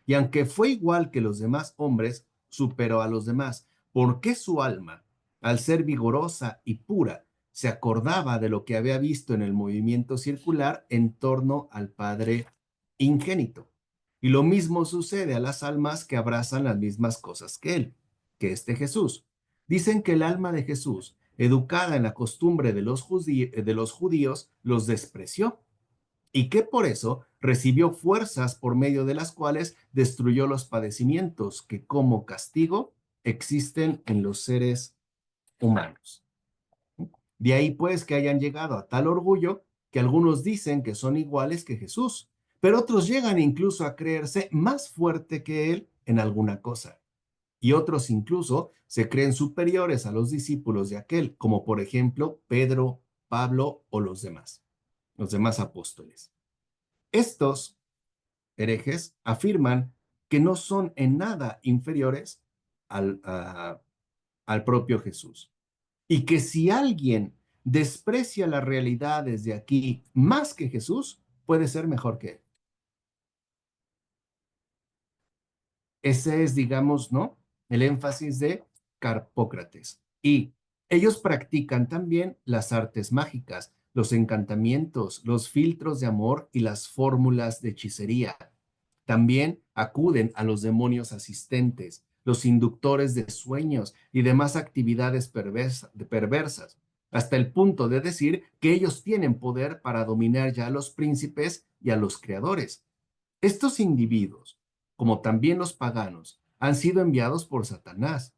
y aunque fue igual que los demás hombres, superó a los demás, porque su alma, al ser vigorosa y pura, se acordaba de lo que había visto en el movimiento circular en torno al Padre ingénito. Y lo mismo sucede a las almas que abrazan las mismas cosas que él, que este Jesús. Dicen que el alma de Jesús, educada en la costumbre de los judíos, los despreció y que por eso recibió fuerzas por medio de las cuales destruyó los padecimientos que como castigo existen en los seres humanos. De ahí pues que hayan llegado a tal orgullo que algunos dicen que son iguales que Jesús, pero otros llegan incluso a creerse más fuerte que él en alguna cosa. Y otros incluso se creen superiores a los discípulos de aquel, como por ejemplo Pedro, Pablo o los demás apóstoles. Estos herejes afirman que no son en nada inferiores al propio Jesús y que si alguien desprecia las realidades de aquí más que Jesús, puede ser mejor que él. Ese es, digamos, ¿no?, el énfasis de Carpócrates. Y ellos practican también las artes mágicas, los encantamientos, los filtros de amor y las fórmulas de hechicería. También acuden a los demonios asistentes, los inductores de sueños y demás actividades perversas, hasta el punto de decir que ellos tienen poder para dominar ya a los príncipes y a los creadores. Estos individuos, como también los paganos, han sido enviados por Satanás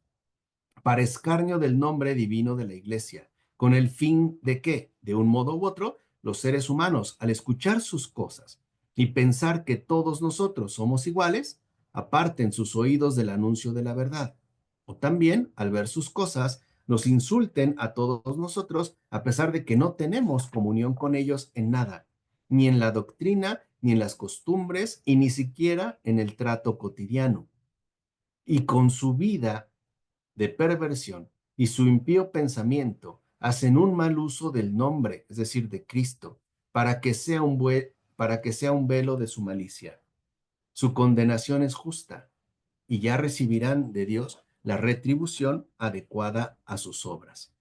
para escarnio del nombre divino de la Iglesia, con el fin de que, de un modo u otro, los seres humanos, al escuchar sus cosas y pensar que todos nosotros somos iguales, aparten sus oídos del anuncio de la verdad. O también, al ver sus cosas, nos insulten a todos nosotros, a pesar de que no tenemos comunión con ellos en nada, ni en la doctrina, ni en las costumbres, y ni siquiera en el trato cotidiano. Y con su vida de perversión y su impío pensamiento hacen un mal uso del nombre, es decir, de Cristo, para que sea un velo de su malicia. Su condenación es justa y ya recibirán de Dios la retribución adecuada a sus obras.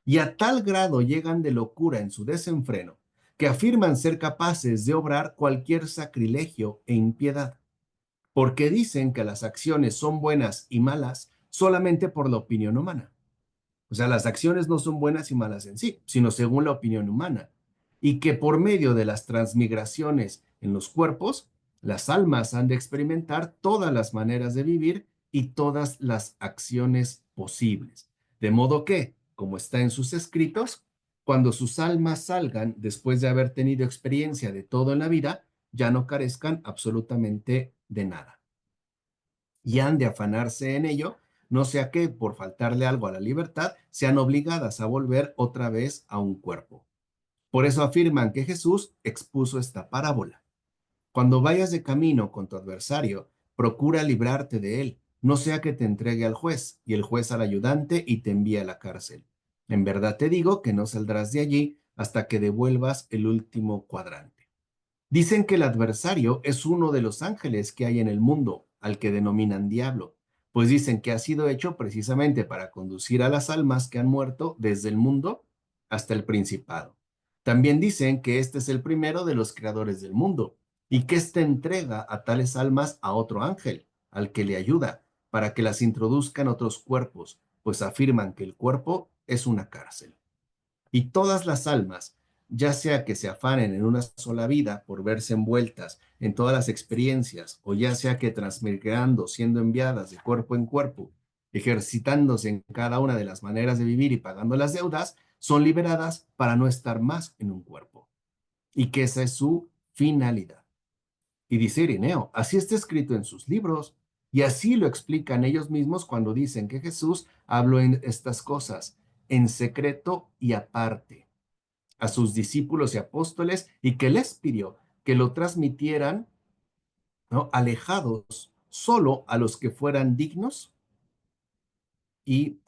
y a tal grado llegan de locura en su desenfreno, que afirman ser capaces de obrar cualquier sacrilegio e impiedad, porque dicen que las acciones son buenas y malas solamente por la opinión humana. O sea, las acciones no son buenas y malas en sí, sino según la opinión humana. Y que por medio de las transmigraciones en los cuerpos, las almas han de experimentar todas las maneras de vivir y todas las acciones posibles. De modo que, como está en sus escritos, cuando sus almas salgan después de haber tenido experiencia de todo en la vida, ya no carezcan absolutamente de nada. Y han de afanarse en ello, no sea que, por faltarle algo a la libertad, sean obligadas a volver otra vez a un cuerpo. Por eso afirman que Jesús expuso esta parábola. Cuando vayas de camino con tu adversario, procura librarte de él, no sea que te entregue al juez y el juez al ayudante y te envíe a la cárcel. En verdad te digo que no saldrás de allí hasta que devuelvas el último cuadrante. Dicen que el adversario es uno de los ángeles que hay en el mundo, al que denominan diablo, pues dicen que ha sido hecho precisamente para conducir a las almas que han muerto desde el mundo hasta el principado. También dicen que este es el primero de los creadores del mundo y que éste entrega a tales almas a otro ángel, al que le ayuda, para que las introduzca en otros cuerpos, pues afirman que el cuerpo es una cárcel. Y todas las almas, ya sea que se afanen en una sola vida por verse envueltas en todas las experiencias, o ya sea que transmigrando, siendo enviadas de cuerpo en cuerpo, ejercitándose en cada una de las maneras de vivir y pagando las deudas, son liberadas para no estar más en un cuerpo. Y que esa es su finalidad. Y dice Irineo, así está escrito en sus libros, y así lo explican ellos mismos cuando dicen que Jesús habló en estas cosas en secreto y aparte a sus discípulos y apóstoles y que les pidió que lo transmitieran, ¿no?, alejados solo a los que fueran dignos y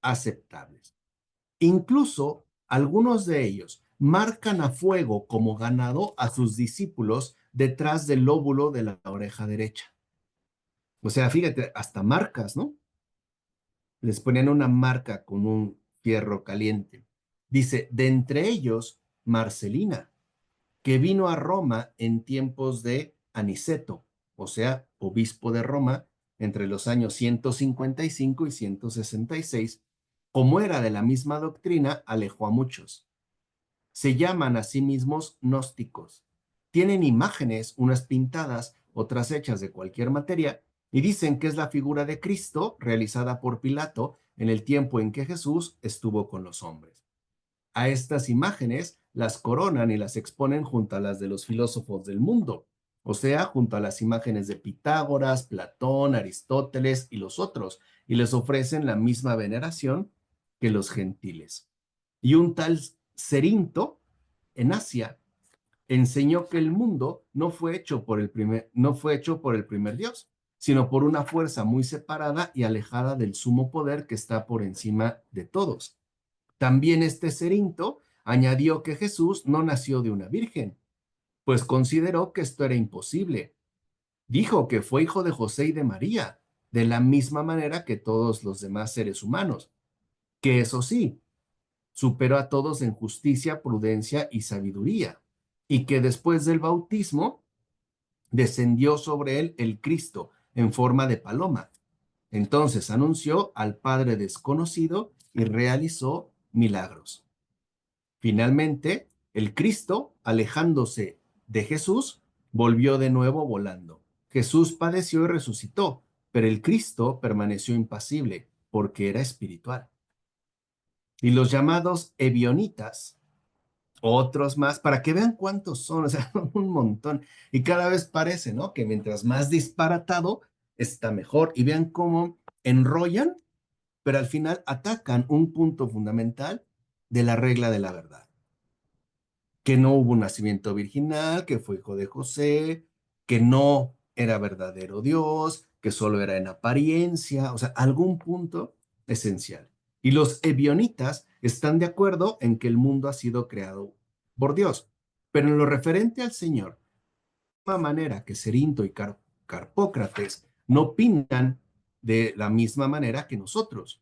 aceptables. Incluso algunos de ellos marcan a fuego como ganado a sus discípulos detrás del lóbulo de la oreja derecha. O sea, fíjate, hasta marcas, ¿no? Les ponían una marca con un fierro caliente. Dice, de entre ellos, Marcelina, que vino a Roma en tiempos de Aniceto, o sea, obispo de Roma, entre los años 155 y 166, como era de la misma doctrina, alejó a muchos. Se llaman a sí mismos gnósticos. Tienen imágenes, unas pintadas, otras hechas de cualquier materia, y dicen que es la figura de Cristo realizada por Pilato en el tiempo en que Jesús estuvo con los hombres. A estas imágenes las coronan y las exponen junto a las de los filósofos del mundo, o sea, junto a las imágenes de Pitágoras, Platón, Aristóteles y los otros, y les ofrecen la misma veneración que los gentiles. Y un tal Cerinto, en Asia, enseñó que el mundo no fue hecho por el primer Dios, sino por una fuerza muy separada y alejada del sumo poder que está por encima de todos. También este Cerinto añadió que Jesús no nació de una virgen, pues consideró que esto era imposible. Dijo que fue hijo de José y de María, de la misma manera que todos los demás seres humanos, que eso sí, superó a todos en justicia, prudencia y sabiduría, y que después del bautismo descendió sobre él el Cristo en forma de paloma. Entonces anunció al Padre desconocido y realizó milagros. Finalmente, el Cristo, alejándose de Jesús, volvió de nuevo volando. Jesús padeció y resucitó, pero el Cristo permaneció impasible porque era espiritual. Y los llamados ebionitas, otros más, para que vean cuántos son, o sea, un montón. Y cada vez parece, ¿no?, que mientras más disparatado, está mejor. Y vean cómo enrollan, pero al final atacan un punto fundamental de la regla de la verdad. Que no hubo un nacimiento virginal, que fue hijo de José, que no era verdadero Dios, que solo era en apariencia, o sea, algún punto esencial. Y los ebionitas están de acuerdo en que el mundo ha sido creado por Dios, pero en lo referente al Señor, de la misma manera que Cerinto y Carpócrates no opinan de la misma manera que nosotros.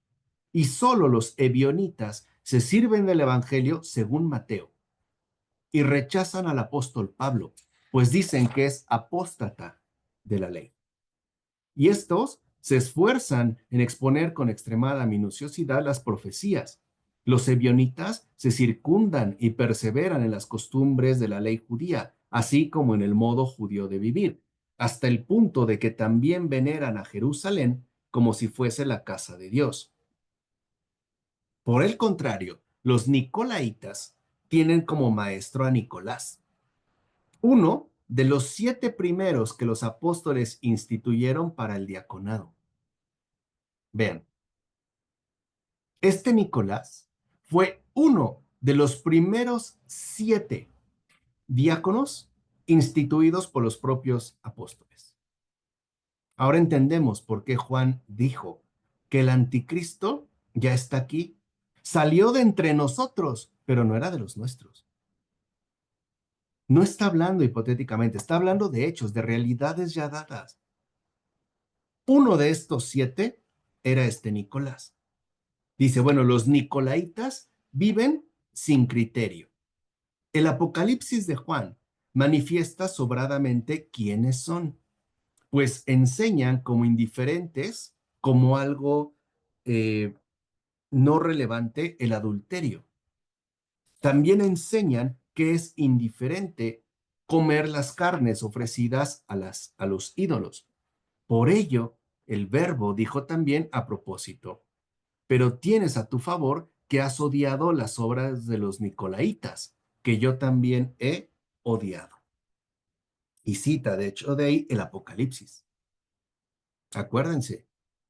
Y solo los ebionitas se sirven del Evangelio según Mateo y rechazan al apóstol Pablo, pues dicen que es apóstata de la ley. Y estos se esfuerzan en exponer con extremada minuciosidad las profecías. Los ebionitas se circundan y perseveran en las costumbres de la ley judía, así como en el modo judío de vivir, hasta el punto de que también veneran a Jerusalén como si fuese la casa de Dios. Por el contrario, los nicolaitas tienen como maestro a Nicolás, uno de los 7 primeros que los apóstoles instituyeron para el diaconado. Vean, este Nicolás fue uno de los primeros 7 diáconos instituidos por los propios apóstoles. Ahora entendemos por qué Juan dijo que el anticristo ya está aquí. Salió de entre nosotros, pero no era de los nuestros. No está hablando hipotéticamente, está hablando de hechos, de realidades ya dadas. Uno de estos 7 era este Nicolás. Dice, bueno, los nicolaitas viven sin criterio. El Apocalipsis de Juan manifiesta sobradamente quiénes son, pues enseñan como indiferentes, como algo no relevante el adulterio. También enseñan que es indiferente comer las carnes ofrecidas a los ídolos. Por ello, el Verbo dijo también a propósito, pero tienes a tu favor que has odiado las obras de los nicolaitas, que yo también he odiado. Y cita, de hecho, de ahí el Apocalipsis. Acuérdense,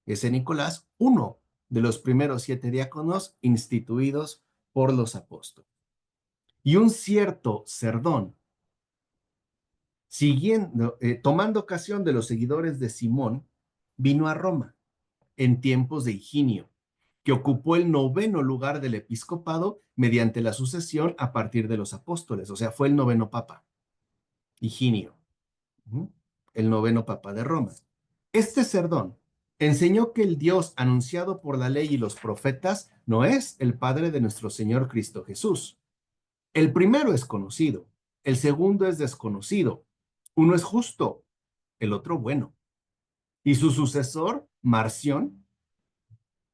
ese Nicolás, uno de los primeros 7 diáconos instituidos por los apóstoles. Y un cierto Cerdón, tomando ocasión de los seguidores de Simón, vino a Roma en tiempos de Higinio, que ocupó el 9º lugar del episcopado mediante la sucesión a partir de los apóstoles, o sea, fue el 9º papa, Higinio, el 9º papa de Roma. Este Cerdón enseñó que el Dios anunciado por la ley y los profetas no es el Padre de nuestro Señor Cristo Jesús. El primero es conocido, el segundo es desconocido. Uno es justo, el otro bueno. Y su sucesor, Marción,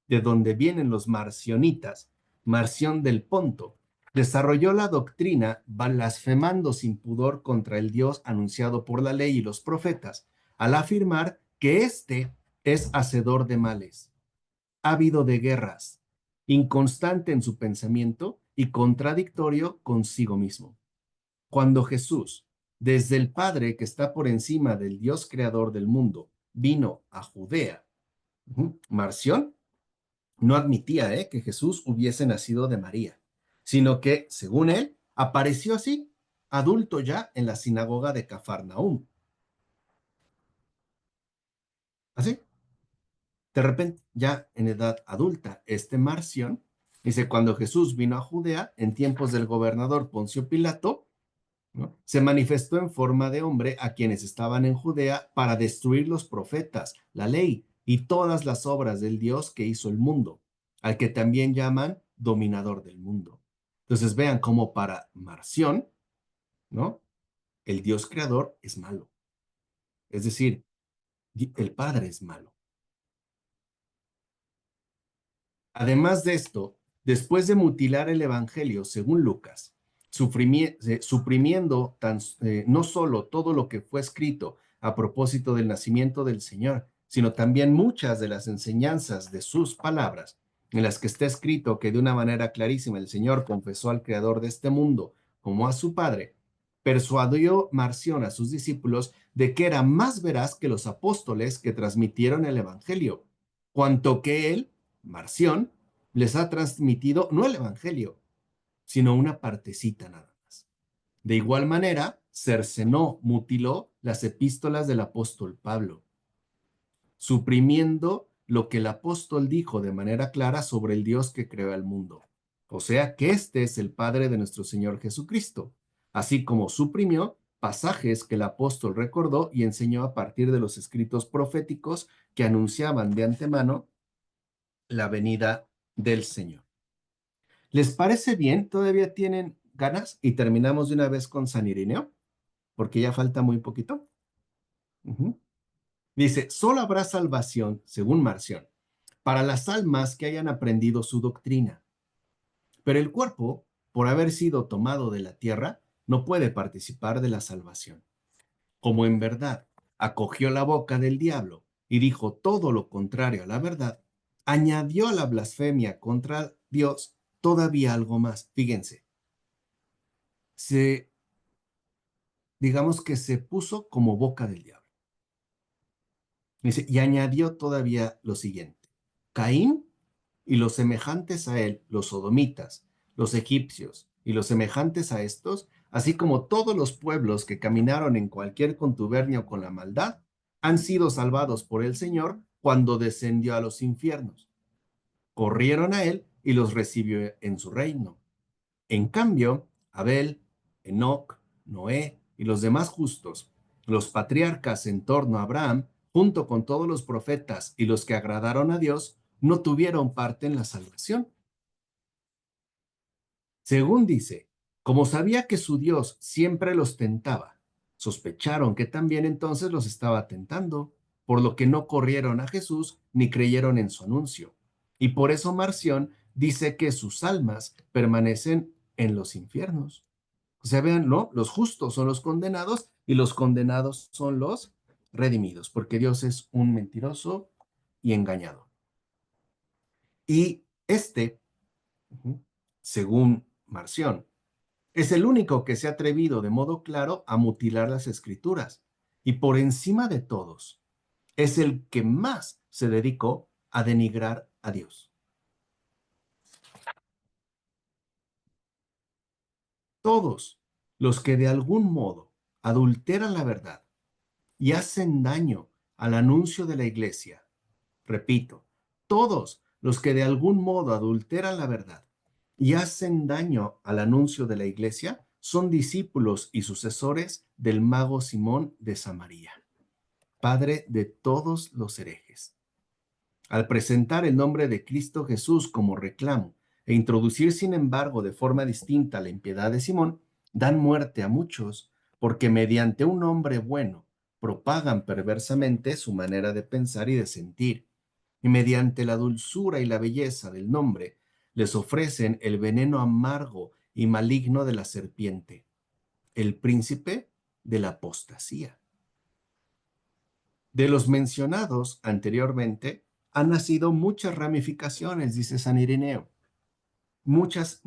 de donde vienen los marcionitas, Marción del Ponto, desarrolló la doctrina blasfemando sin pudor contra el Dios anunciado por la ley y los profetas, al afirmar que éste es hacedor de males, ávido de guerras, inconstante en su pensamiento y contradictorio consigo mismo. Cuando Jesús, desde el Padre que está por encima del Dios creador del mundo, vino a Judea, Marción no admitía que Jesús hubiese nacido de María, sino que, según él, apareció así, adulto ya, en la sinagoga de Cafarnaúm. Así, de repente, ya en edad adulta, este Marción, dice, cuando Jesús vino a Judea, en tiempos del gobernador Poncio Pilato, ¿no?, se manifestó en forma de hombre a quienes estaban en Judea para destruir los profetas, la ley y todas las obras del Dios que hizo el mundo, al que también llaman dominador del mundo. Entonces vean cómo para Marción, ¿no?, el Dios creador es malo. Es decir, el Padre es malo. Además de esto, después de mutilar el Evangelio según Lucas, suprimiendo no solo todo lo que fue escrito a propósito del nacimiento del Señor, sino también muchas de las enseñanzas de sus palabras, en las que está escrito que de una manera clarísima el Señor confesó al Creador de este mundo como a su Padre, persuadió Marción a sus discípulos de que era más veraz que los apóstoles que transmitieron el Evangelio, cuanto que él, Marción, les ha transmitido no el Evangelio, sino una partecita nada más. De igual manera, cercenó, mutiló las epístolas del apóstol Pablo, suprimiendo lo que el apóstol dijo de manera clara sobre el Dios que creó el mundo. O sea, que este es el Padre de nuestro Señor Jesucristo, así como suprimió pasajes que el apóstol recordó y enseñó a partir de los escritos proféticos que anunciaban de antemano la venida del Señor. ¿Les parece bien? ¿Todavía tienen ganas? Y terminamos de una vez con San Irineo, porque ya falta muy poquito. Ujú. Dice, solo habrá salvación, según Marción, para las almas que hayan aprendido su doctrina. Pero el cuerpo, por haber sido tomado de la tierra, no puede participar de la salvación. Como en verdad acogió la boca del diablo y dijo todo lo contrario a la verdad, añadió a la blasfemia contra Dios todavía algo más. Fíjense, se, digamos que se puso como boca del diablo. Dice, y añadió todavía lo siguiente, Caín y los semejantes a él, los sodomitas, los egipcios y los semejantes a estos, así como todos los pueblos que caminaron en cualquier contubernio con la maldad, han sido salvados por el Señor cuando descendió a los infiernos. Corrieron a él y los recibió en su reino. En cambio, Abel, Enoc, Noé y los demás justos, los patriarcas en torno a Abraham, junto con todos los profetas y los que agradaron a Dios, no tuvieron parte en la salvación. Según dice, como sabía que su Dios siempre los tentaba, sospecharon que también entonces los estaba tentando, por lo que no corrieron a Jesús ni creyeron en su anuncio. Y por eso Marción dice que sus almas permanecen en los infiernos. O sea, vean, ¿no? Los justos son los condenados y los condenados son los redimidos, porque Dios es un mentiroso y engañado. Y este, según Marción, es el único que se ha atrevido de modo claro a mutilar las escrituras. Y por encima de todos, es el que más se dedicó a denigrar a Dios. Todos los que de algún modo adulteran la verdad y hacen daño al anuncio de la iglesia, repito, todos los que de algún modo adulteran la verdad y hacen daño al anuncio de la iglesia son discípulos y sucesores del mago Simón de Samaria, padre de todos los herejes. Al presentar el nombre de Cristo Jesús como reclamo e introducir, sin embargo, de forma distinta la impiedad de Simón, dan muerte a muchos, porque mediante un hombre bueno propagan perversamente su manera de pensar y de sentir, y mediante la dulzura y la belleza del nombre les ofrecen el veneno amargo y maligno de la serpiente, el príncipe de la apostasía. De los mencionados anteriormente han nacido muchas ramificaciones, dice San Irineo, muchas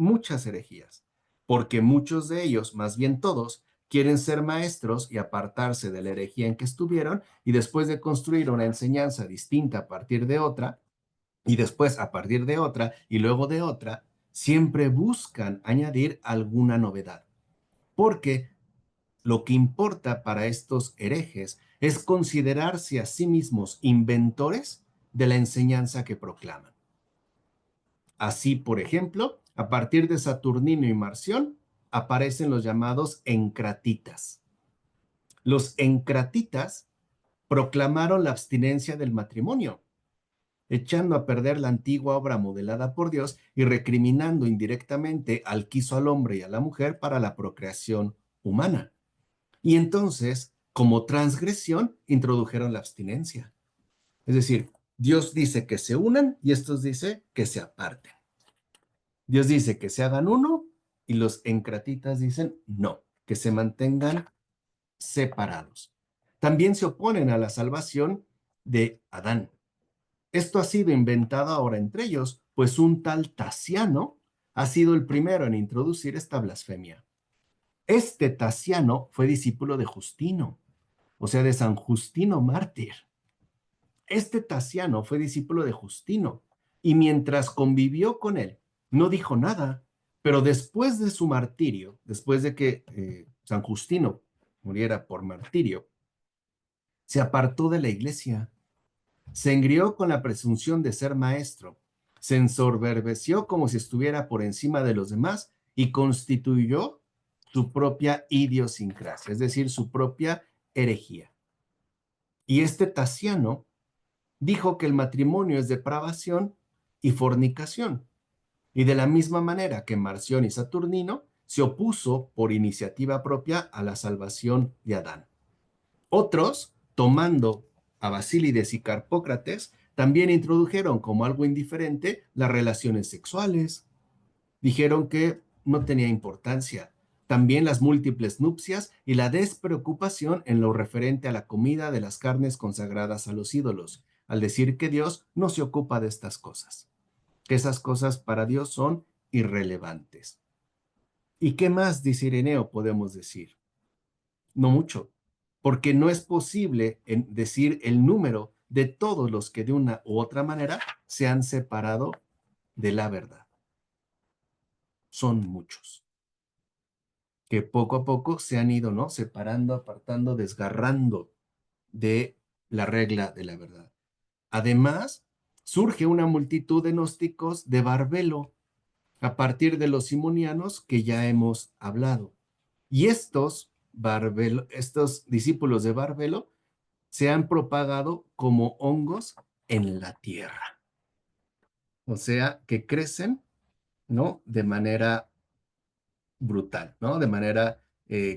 herejías, porque muchos de ellos, más bien todos, quieren ser maestros y apartarse de la herejía en que estuvieron, y después de construir una enseñanza distinta a partir de otra, y después a partir de otra, y luego de otra, siempre buscan añadir alguna novedad, porque lo que importa para estos herejes es considerarse a sí mismos inventores de la enseñanza que proclaman. Así, por ejemplo, a partir de Saturnino y Marción, aparecen los llamados encratitas. Los encratitas proclamaron la abstinencia del matrimonio, echando a perder la antigua obra modelada por Dios y recriminando indirectamente al que hizo al hombre y a la mujer para la procreación humana. Y entonces, como transgresión, introdujeron la abstinencia. Es decir, Dios dice que se unan y estos dice que se aparten. Dios dice que se hagan uno y los encratitas dicen no, que se mantengan separados. También se oponen a la salvación de Adán. Esto ha sido inventado ahora entre ellos, pues un tal Tasiano ha sido el primero en introducir esta blasfemia. Este Tasiano fue discípulo de Justino, o sea, de San Justino mártir. Este Tasiano fue discípulo de Justino y mientras convivió con él, no dijo nada, pero después de su martirio, después de que San Justino muriera por martirio, se apartó de la iglesia, se engrió con la presunción de ser maestro, se ensoberbeció como si estuviera por encima de los demás y constituyó su propia idiosincrasia, es decir, su propia herejía. Y este Tasiano dijo que el matrimonio es depravación y fornicación. Y de la misma manera que Marción y Saturnino se opuso por iniciativa propia a la salvación de Adán. Otros, tomando a Basílides y Carpócrates, también introdujeron como algo indiferente las relaciones sexuales. Dijeron que no tenía importancia. También las múltiples nupcias y la despreocupación en lo referente a la comida de las carnes consagradas a los ídolos, al decir que Dios no se ocupa de estas cosas, que esas cosas para Dios son irrelevantes. ¿Y qué más, dice Ireneo, podemos decir? No mucho, porque no es posible decir el número de todos los que de una u otra manera se han separado de la verdad. Son muchos, que poco a poco se han ido, ¿no? Separando, apartando, desgarrando de la regla de la verdad. Además, surge una multitud de gnósticos de Barbelo a partir de los simonianos que ya hemos hablado. Y estos discípulos de Barbelo se han propagado como hongos en la tierra. O sea, que crecen, ¿no? De manera brutal, ¿no? De manera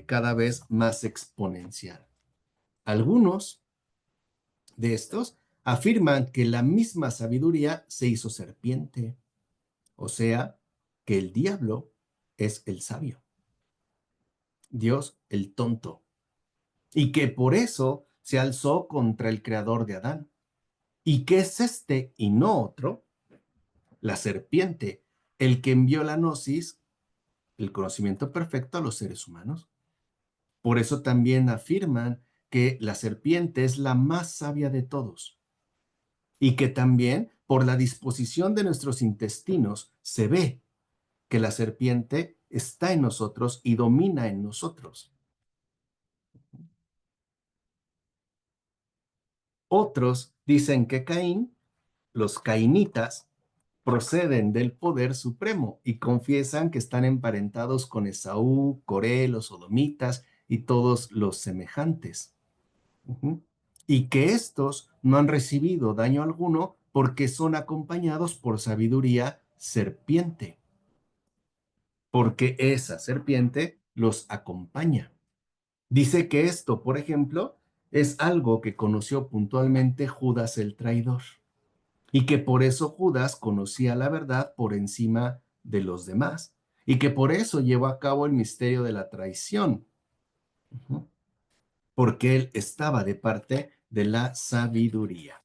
cada vez más exponencial. Algunos de estos afirman que la misma sabiduría se hizo serpiente, o sea, que el diablo es el sabio, Dios el tonto, y que por eso se alzó contra el creador de Adán, y que es este y no otro, la serpiente, el que envió la gnosis, el conocimiento perfecto a los seres humanos. Por eso también afirman que la serpiente es la más sabia de todos y que también por la disposición de nuestros intestinos se ve que la serpiente está en nosotros y domina en nosotros. Otros dicen que Caín, los cainitas, proceden del poder supremo y confiesan que están emparentados con Esaú, Coré, los sodomitas y todos los semejantes. Y que estos no han recibido daño alguno porque son acompañados por sabiduría serpiente, porque esa serpiente los acompaña. Dice que esto, por ejemplo, es algo que conoció puntualmente Judas el traidor y que por eso Judas conocía la verdad por encima de los demás y que por eso llevó a cabo el misterio de la traición, porque él estaba de parte de la sabiduría.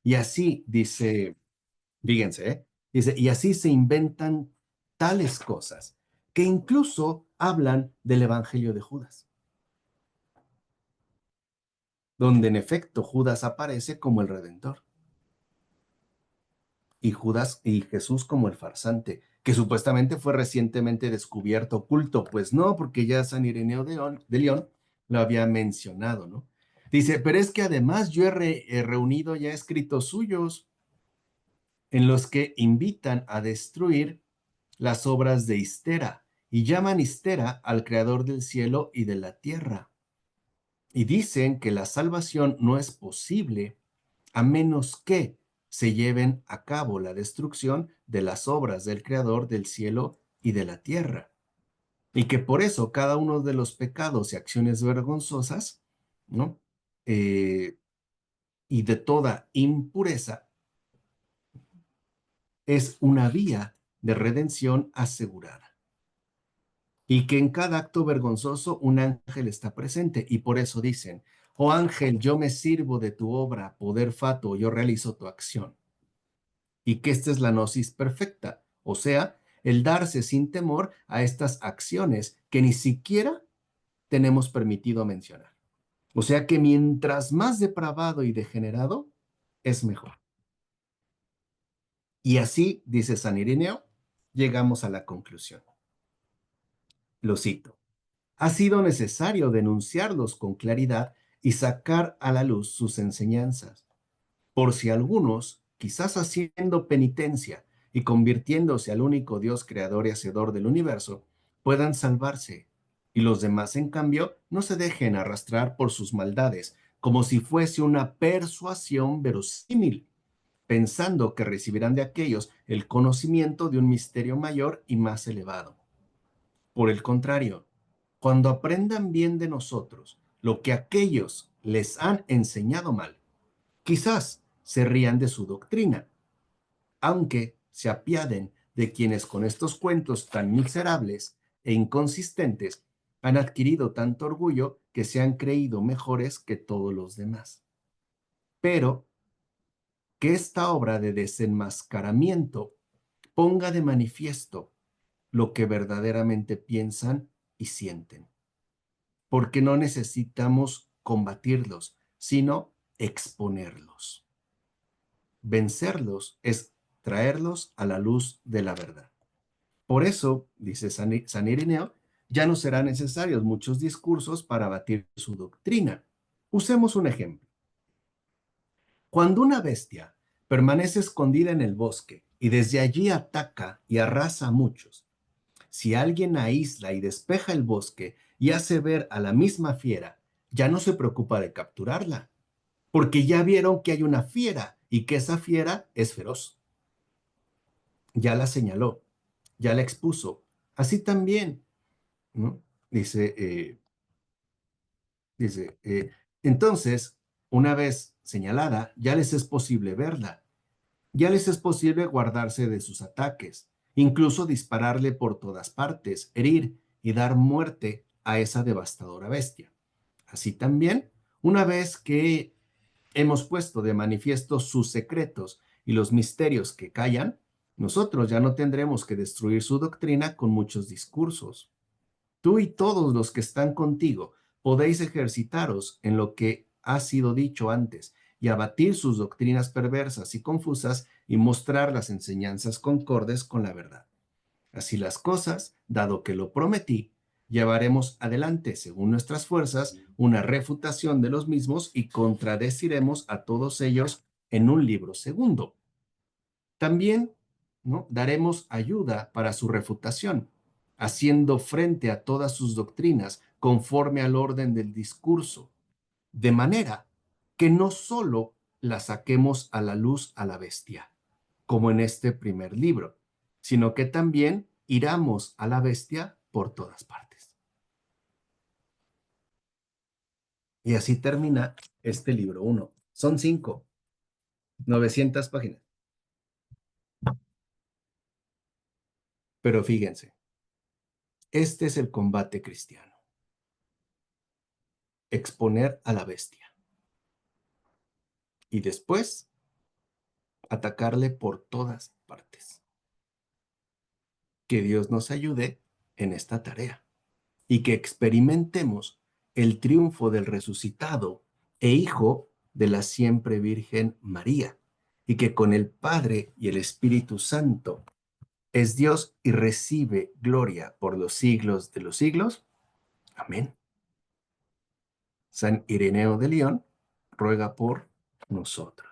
Y así dice, fíjense, dice, y así se inventan tales cosas que incluso hablan del Evangelio de Judas, donde en efecto Judas aparece como el Redentor y Judas y Jesús como el farsante, que supuestamente fue recientemente descubierto oculto. Pues no, porque ya San Ireneo de León lo había mencionado, ¿no? Dice, pero es que además yo he reunido ya escritos suyos en los que invitan a destruir las obras de Histera y llaman Histera al creador del cielo y de la tierra. Y dicen que la salvación no es posible a menos que se lleven a cabo la destrucción de las obras del creador del cielo y de la tierra. Y que por eso cada uno de los pecados y acciones vergonzosas, ¿no? Y de toda impureza es una vía de redención asegurada. Y que en cada acto vergonzoso un ángel está presente. Y por eso dicen, oh ángel, yo me sirvo de tu obra, poder fatuo, yo realizo tu acción. Y que esta es la gnosis perfecta, o sea, el darse sin temor a estas acciones que ni siquiera tenemos permitido mencionar. O sea que mientras más depravado y degenerado, es mejor. Y así, dice San Ireneo, llegamos a la conclusión. Lo cito. Ha sido necesario denunciarlos con claridad y sacar a la luz sus enseñanzas, por si algunos, quizás haciendo penitencia y convirtiéndose al único Dios creador y hacedor del universo, puedan salvarse, y los demás, en cambio, no se dejen arrastrar por sus maldades, como si fuese una persuasión verosímil, pensando que recibirán de aquellos el conocimiento de un misterio mayor y más elevado. Por el contrario, cuando aprendan bien de nosotros lo que aquellos les han enseñado mal, quizás se rían de su doctrina, aunque se apiaden de quienes con estos cuentos tan miserables e inconsistentes han adquirido tanto orgullo que se han creído mejores que todos los demás. Pero que esta obra de desenmascaramiento ponga de manifiesto lo que verdaderamente piensan y sienten, porque no necesitamos combatirlos, sino exponerlos. Vencerlos es traerlos a la luz de la verdad. Por eso, dice San Ireneo, ya no serán necesarios muchos discursos para batir su doctrina. Usemos un ejemplo. Cuando una bestia permanece escondida en el bosque y desde allí ataca y arrasa a muchos, si alguien aísla y despeja el bosque y hace ver a la misma fiera, ya no se preocupa de capturarla, porque ya vieron que hay una fiera y que esa fiera es feroz. Ya la señaló, ya la expuso. Así también, ¿no? Dice, dice entonces, una vez señalada, ya les es posible verla, ya les es posible guardarse de sus ataques, incluso dispararle por todas partes, herir y dar muerte a esa devastadora bestia. Así también, una vez que hemos puesto de manifiesto sus secretos y los misterios que callan, nosotros ya no tendremos que destruir su doctrina con muchos discursos. Tú y todos los que están contigo podéis ejercitaros en lo que ha sido dicho antes y abatir sus doctrinas perversas y confusas y mostrar las enseñanzas concordes con la verdad. Así las cosas, dado que lo prometí, llevaremos adelante, según nuestras fuerzas, una refutación de los mismos y contradeciremos a todos ellos en un libro segundo. También, ¿no?, daremos ayuda para su refutación, haciendo frente a todas sus doctrinas conforme al orden del discurso, de manera que no solo la saquemos a la luz a la bestia, como en este primer libro, sino que también iramos a la bestia por todas partes. Y así termina este libro 1. Son 5, 900 páginas. Pero fíjense, este es el combate cristiano. Exponer a la bestia. Y después, atacarle por todas partes. Que Dios nos ayude en esta tarea y que experimentemos el triunfo del resucitado e Hijo de la siempre Virgen María, y que con el Padre y el Espíritu Santo es Dios y recibe gloria por los siglos de los siglos. Amén. San Ireneo de León ruega por nosotros.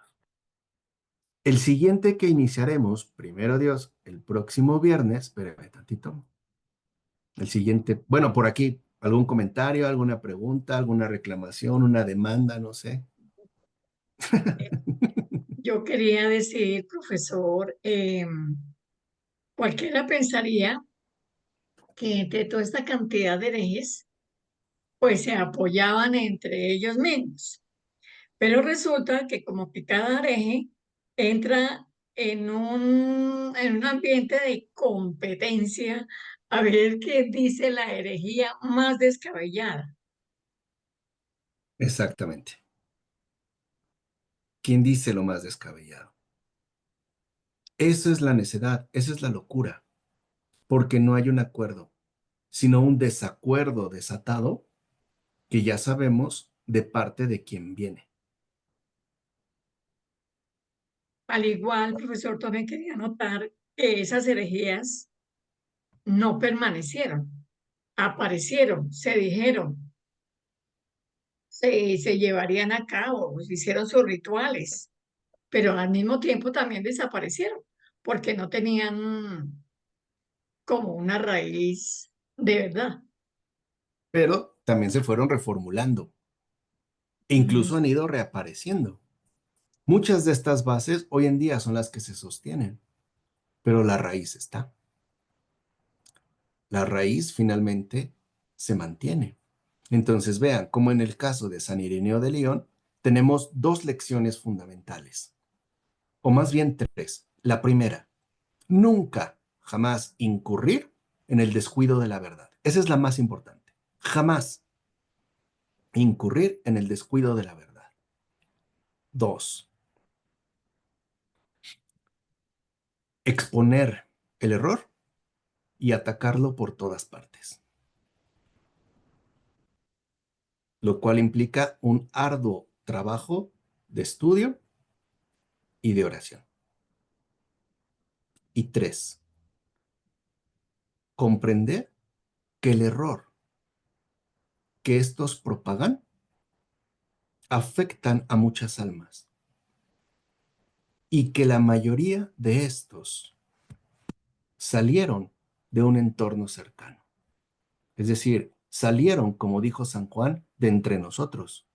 El siguiente que iniciaremos, primero Dios, el próximo viernes, espérame tantito. El siguiente, bueno, por aquí, algún comentario, alguna pregunta, alguna reclamación, una demanda, no sé. Yo quería decir, profesor, cualquiera pensaría que entre toda esta cantidad de herejes, pues se apoyaban entre ellos mismos. Pero resulta que como que cada hereje entra en un ambiente de competencia a ver qué dice la herejía más descabellada. Exactamente. ¿Quién dice lo más descabellado? Esa es la necedad, esa es la locura, porque no hay un acuerdo, sino un desacuerdo desatado que ya sabemos de parte de quién viene. Al igual, profesor, también quería notar que esas herejías no permanecieron, aparecieron, se dijeron, se llevarían a cabo, se hicieron sus rituales, pero al mismo tiempo también desaparecieron, porque no tenían como una raíz de verdad. Pero también se fueron reformulando e Mm, incluso han ido reapareciendo. Muchas de estas bases hoy en día son las que se sostienen, pero la raíz está. La raíz finalmente se mantiene. Entonces vean, como en el caso de San Ireneo de León, tenemos dos lecciones fundamentales, o más bien tres. La primera, nunca, jamás incurrir en el descuido de la verdad. Esa es la más importante. Jamás incurrir en el descuido de la verdad. Dos, exponer el error y atacarlo por todas partes, lo cual implica un arduo trabajo de estudio y de oración. Y tres, comprender que el error que estos propagan afectan a muchas almas y que la mayoría de estos salieron de un entorno cercano. Es decir, salieron, como dijo San Juan, de entre nosotros,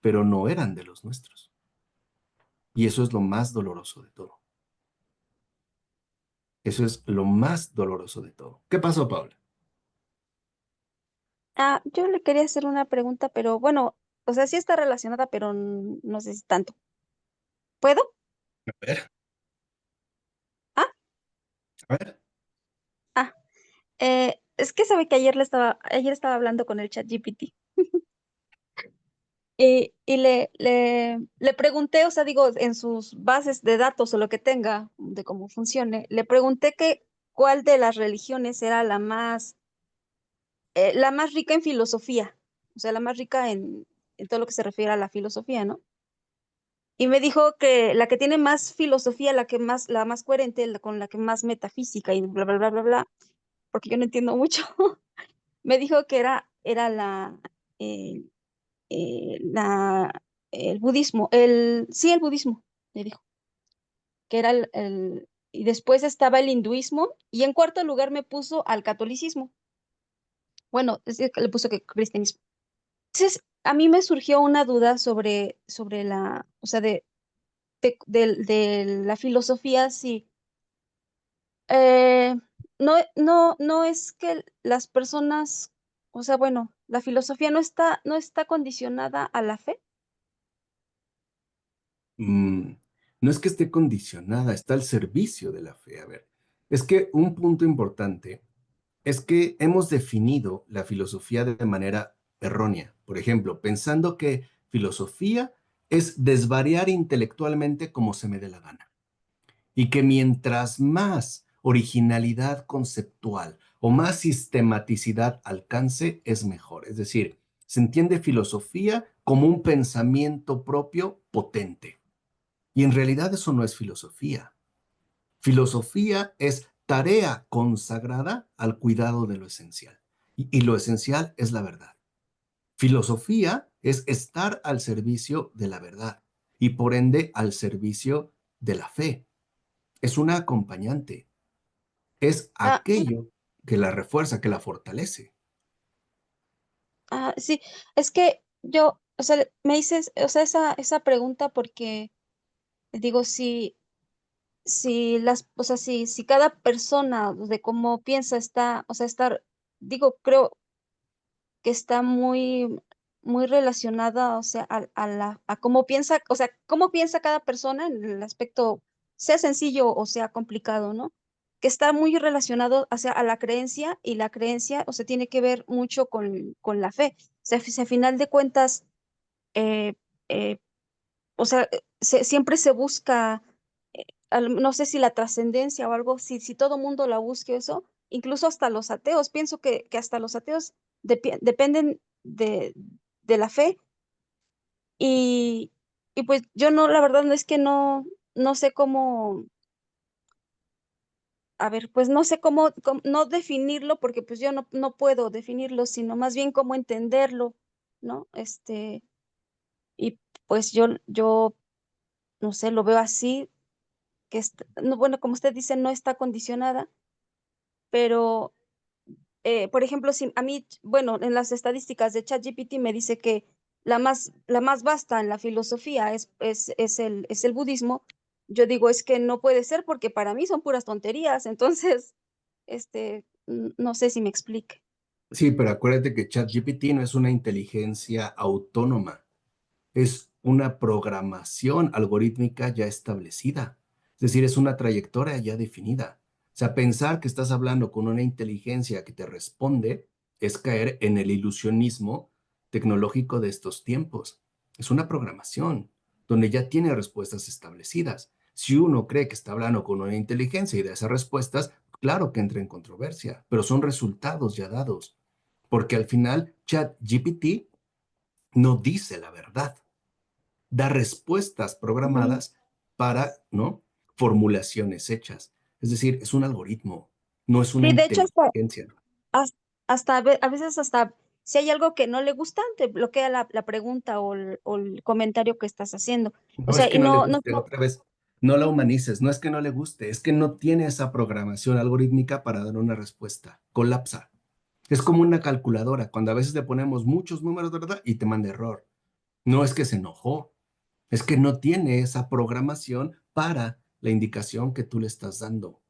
pero no eran de los nuestros. Y eso es lo más doloroso de todo. Eso es lo más doloroso de todo. ¿Qué pasó, Paula? Yo le quería hacer una pregunta, pero bueno, o sea, sí está relacionada, pero no sé si tanto. ¿Puedo? A ver, Ah, a ver. ah, es que sabe que ayer estaba hablando con el chat GPT y le pregunté, o sea, digo, en sus bases de datos o lo que tenga, de cómo funcione, le pregunté que cuál de las religiones era la más rica en filosofía, o sea, la más rica en todo lo que se refiere a la filosofía, ¿no? Y me dijo que la que tiene más filosofía, la más coherente, con la que más metafísica y bla, bla, bla, bla, bla, porque yo no entiendo mucho, me dijo que era eh, el budismo, sí, el budismo, me dijo, que era y después estaba el hinduismo, y en cuarto lugar me puso al catolicismo. Bueno, es que le puso que cristianismo. Entonces, a mí me surgió una duda sobre o sea, de la filosofía, sí. Eh, no es que las personas, o sea, bueno, la filosofía no está condicionada a la fe. Mm, no es que esté condicionada, está al servicio de la fe. A ver, es que un punto importante es que hemos definido la filosofía de manera errónea. Por ejemplo, pensando que filosofía es desvariar intelectualmente como se me dé la gana. Y que mientras más originalidad conceptual o más sistematicidad alcance, es mejor. Es decir, se entiende filosofía como un pensamiento propio potente. Y en realidad eso no es filosofía. Filosofía es tarea consagrada al cuidado de lo esencial. Y lo esencial es la verdad. Filosofía es estar al servicio de la verdad y por ende al servicio de la fe. Es una acompañante. Es Ah, aquello que la refuerza, que la fortalece. sí, es que yo, o sea, me hice, o sea, esa pregunta porque digo, o sea, si cada persona de cómo piensa está, o sea, digo, creo que está muy relacionada, o sea, a cómo piensa, o sea, cómo piensa cada persona en el aspecto, sea sencillo o sea complicado, ¿no? Que está muy relacionado, o sea, a la creencia, y la creencia, o sea, tiene que ver mucho con la fe. O sea, si a final de cuentas, eh, eh, o sea, siempre se busca, no sé si la trascendencia o algo, si todo mundo la busque eso, incluso hasta los ateos, pienso que hasta los ateos dependen de la fe, y, y pues yo no, la verdad no es que no sé cómo, a ver, pues no sé cómo no definirlo, porque pues yo no puedo definirlo, sino más bien cómo entenderlo, ¿no? Y pues yo, no sé, lo veo así, no, bueno, como usted dice, no está condicionada, pero, por ejemplo, si a mí, bueno, en las estadísticas de ChatGPT me dice que la más vasta en la filosofía es el budismo, yo digo, es que no puede ser porque para mí son puras tonterías. Entonces, no sé si me explique. Sí, pero acuérdate que ChatGPT no es una inteligencia autónoma, es una programación algorítmica ya establecida. Es decir, es una trayectoria ya definida. O sea, pensar que estás hablando con una inteligencia que te responde es caer en el ilusionismo tecnológico de estos tiempos. Es una programación donde ya tiene respuestas establecidas. Si uno cree que está hablando con una inteligencia y da esas respuestas, claro que entra en controversia, pero son resultados ya dados, porque al final ChatGPT no dice la verdad, da respuestas Ujú. programadas para, ¿no? Formulaciones hechas. Es decir, es un algoritmo, no es una Sí, de hecho, inteligencia. has- a veces hasta si hay algo que no le gusta, te bloquea la pregunta o el comentario que estás haciendo. O No es sea, que y no le no, guste, otra vez, no la humanices, no es que no le guste, es que no tiene esa programación algorítmica para dar una respuesta, colapsa. Es como una calculadora, cuando a veces le ponemos muchos números, ¿verdad? Y te manda error. No es que se enojó, es que no tiene esa programación para la indicación que tú le estás dando.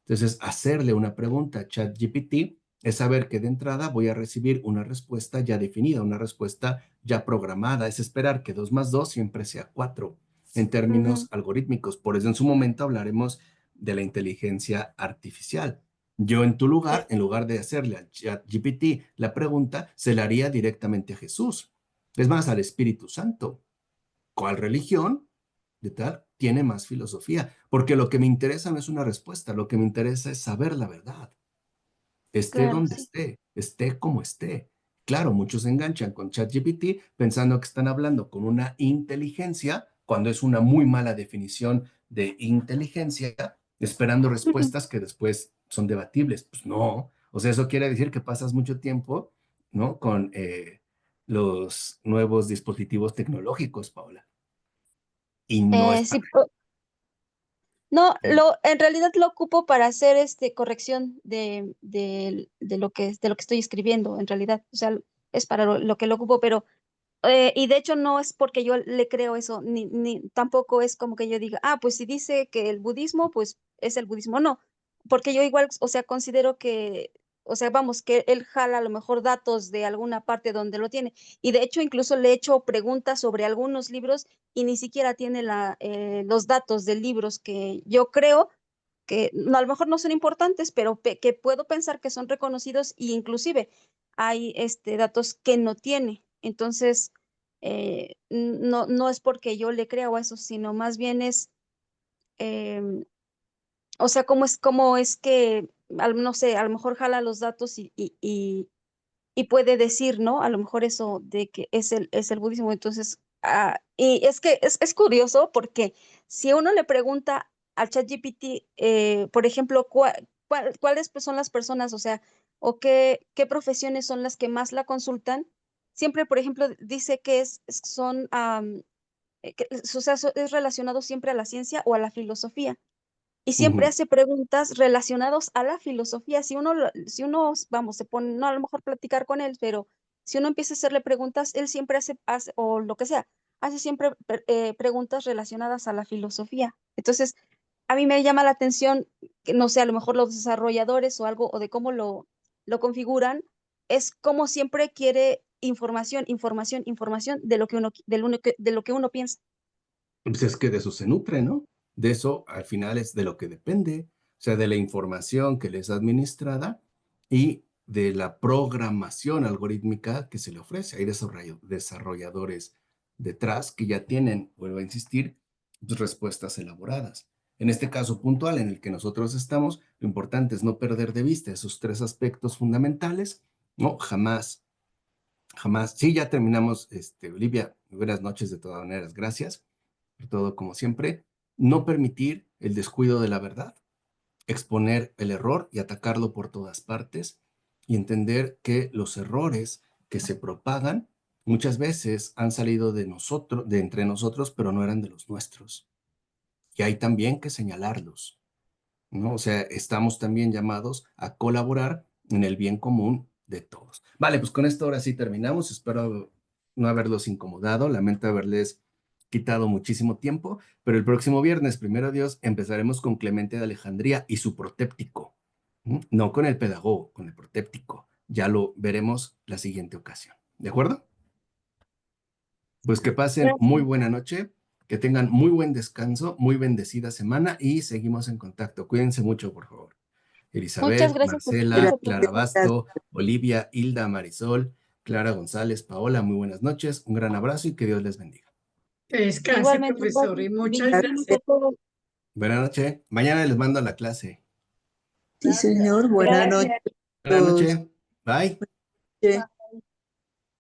Entonces, hacerle una pregunta a ChatGPT es saber que de entrada voy a recibir una respuesta ya definida, una respuesta ya programada. Es esperar que 2 más 2 siempre sea 4 en términos Ujú. algorítmicos. Por eso en su momento hablaremos de la inteligencia artificial. Yo en tu lugar, en lugar de hacerle al ChatGPT la pregunta, se la haría directamente a Jesús. Es más, al Espíritu Santo. ¿Cuál religión de tal tiene más filosofía? Porque lo que me interesa no es una respuesta, lo que me interesa es saber la verdad, esté Claro, donde sí. esté como esté. Claro, muchos se enganchan con ChatGPT pensando que están hablando con una inteligencia, cuando es una muy mala definición de inteligencia, esperando respuestas que después son debatibles. Pues no, o sea, eso quiere decir que pasas mucho tiempo, ¿no? Con los nuevos dispositivos tecnológicos, Paula. Y no es Sí, para... no, en realidad lo ocupo para hacer corrección de lo que estoy escribiendo, en realidad. O sea, es para lo que lo ocupo, pero y de hecho no es porque yo le creo eso, ni tampoco es como que yo diga, pues si dice que el budismo, pues es el budismo. No, porque yo igual, o sea, considero que, o sea, vamos, que él jala a lo mejor datos de alguna parte donde lo tiene. Y de hecho incluso le he hecho preguntas sobre algunos libros y ni siquiera tiene los datos de libros que yo creo que a lo mejor no son importantes, pero que puedo pensar que son reconocidos y inclusive hay datos que no tiene. Entonces, no es porque yo le crea a eso, sino más bien es, em, o sea, cómo es que, no sé, a lo mejor jala los datos y puede decir, ¿no? A lo mejor eso de que es el budismo. Entonces, y es que es curioso porque si uno le pregunta al ChatGPT, por ejemplo, cuáles pues, son las personas, o sea, o qué profesiones son las que más la consultan, siempre, por ejemplo, dice que o sea, es relacionado siempre a la ciencia o a la filosofía. Y siempre Ujú. hace preguntas relacionados a la filosofía. Si uno, vamos, se pone, no a lo mejor platicar con él, pero si uno empieza a hacerle preguntas, él siempre hace o lo que sea, hace siempre preguntas relacionadas a la filosofía. Entonces, a mí me llama la atención que, no sé, a lo mejor los desarrolladores o algo, o de cómo lo configuran, es como siempre quiere información, información, información de lo que uno piensa. Pues es que de eso se nutre, ¿no? De eso al final es de lo que depende, o sea, de la información que les es administrada y de la programación algorítmica que se le ofrece. Hay desarrolladores detrás que ya tienen, vuelvo a insistir, pues, respuestas elaboradas. En este caso puntual en el que nosotros estamos, lo importante es no perder de vista esos 3 aspectos fundamentales, ¿no? Jamás, jamás. Sí, ya terminamos, Olivia. Buenas noches de todas maneras. Gracias por todo, como siempre. No permitir el descuido de la verdad, exponer el error y atacarlo por todas partes y entender que los errores que se propagan muchas veces han salido de nosotros, de entre nosotros, pero no eran de los nuestros. Y hay también que señalarlos, ¿no? O sea, estamos también llamados a colaborar en el bien común de todos. Vale, pues con esto ahora sí terminamos. Espero no haberlos incomodado, lamento haberles quitado muchísimo tiempo, pero el próximo viernes, primero Dios, empezaremos con Clemente de Alejandría y su protéptico. No con el pedagogo, con el protéptico. Ya lo veremos la siguiente ocasión. ¿De acuerdo? Pues que pasen muy Gracias. buena noche, que tengan muy buen descanso, muy bendecida semana y seguimos en contacto. Cuídense mucho, por favor. Muchas Elizabeth, gracias por Marcela, ese Clara programa. Basto, Olivia, Hilda, Marisol, Clara González, Paola, muy buenas noches, un gran abrazo y que Dios les bendiga. Que descanse, Igualmente, profesor, y muchas bendiciones gracias. a todos. Buenas noches. Mañana les mando a la clase. Sí, señor. Buenas noches Gracias. a Buenas todos. noches. Bye. Sí.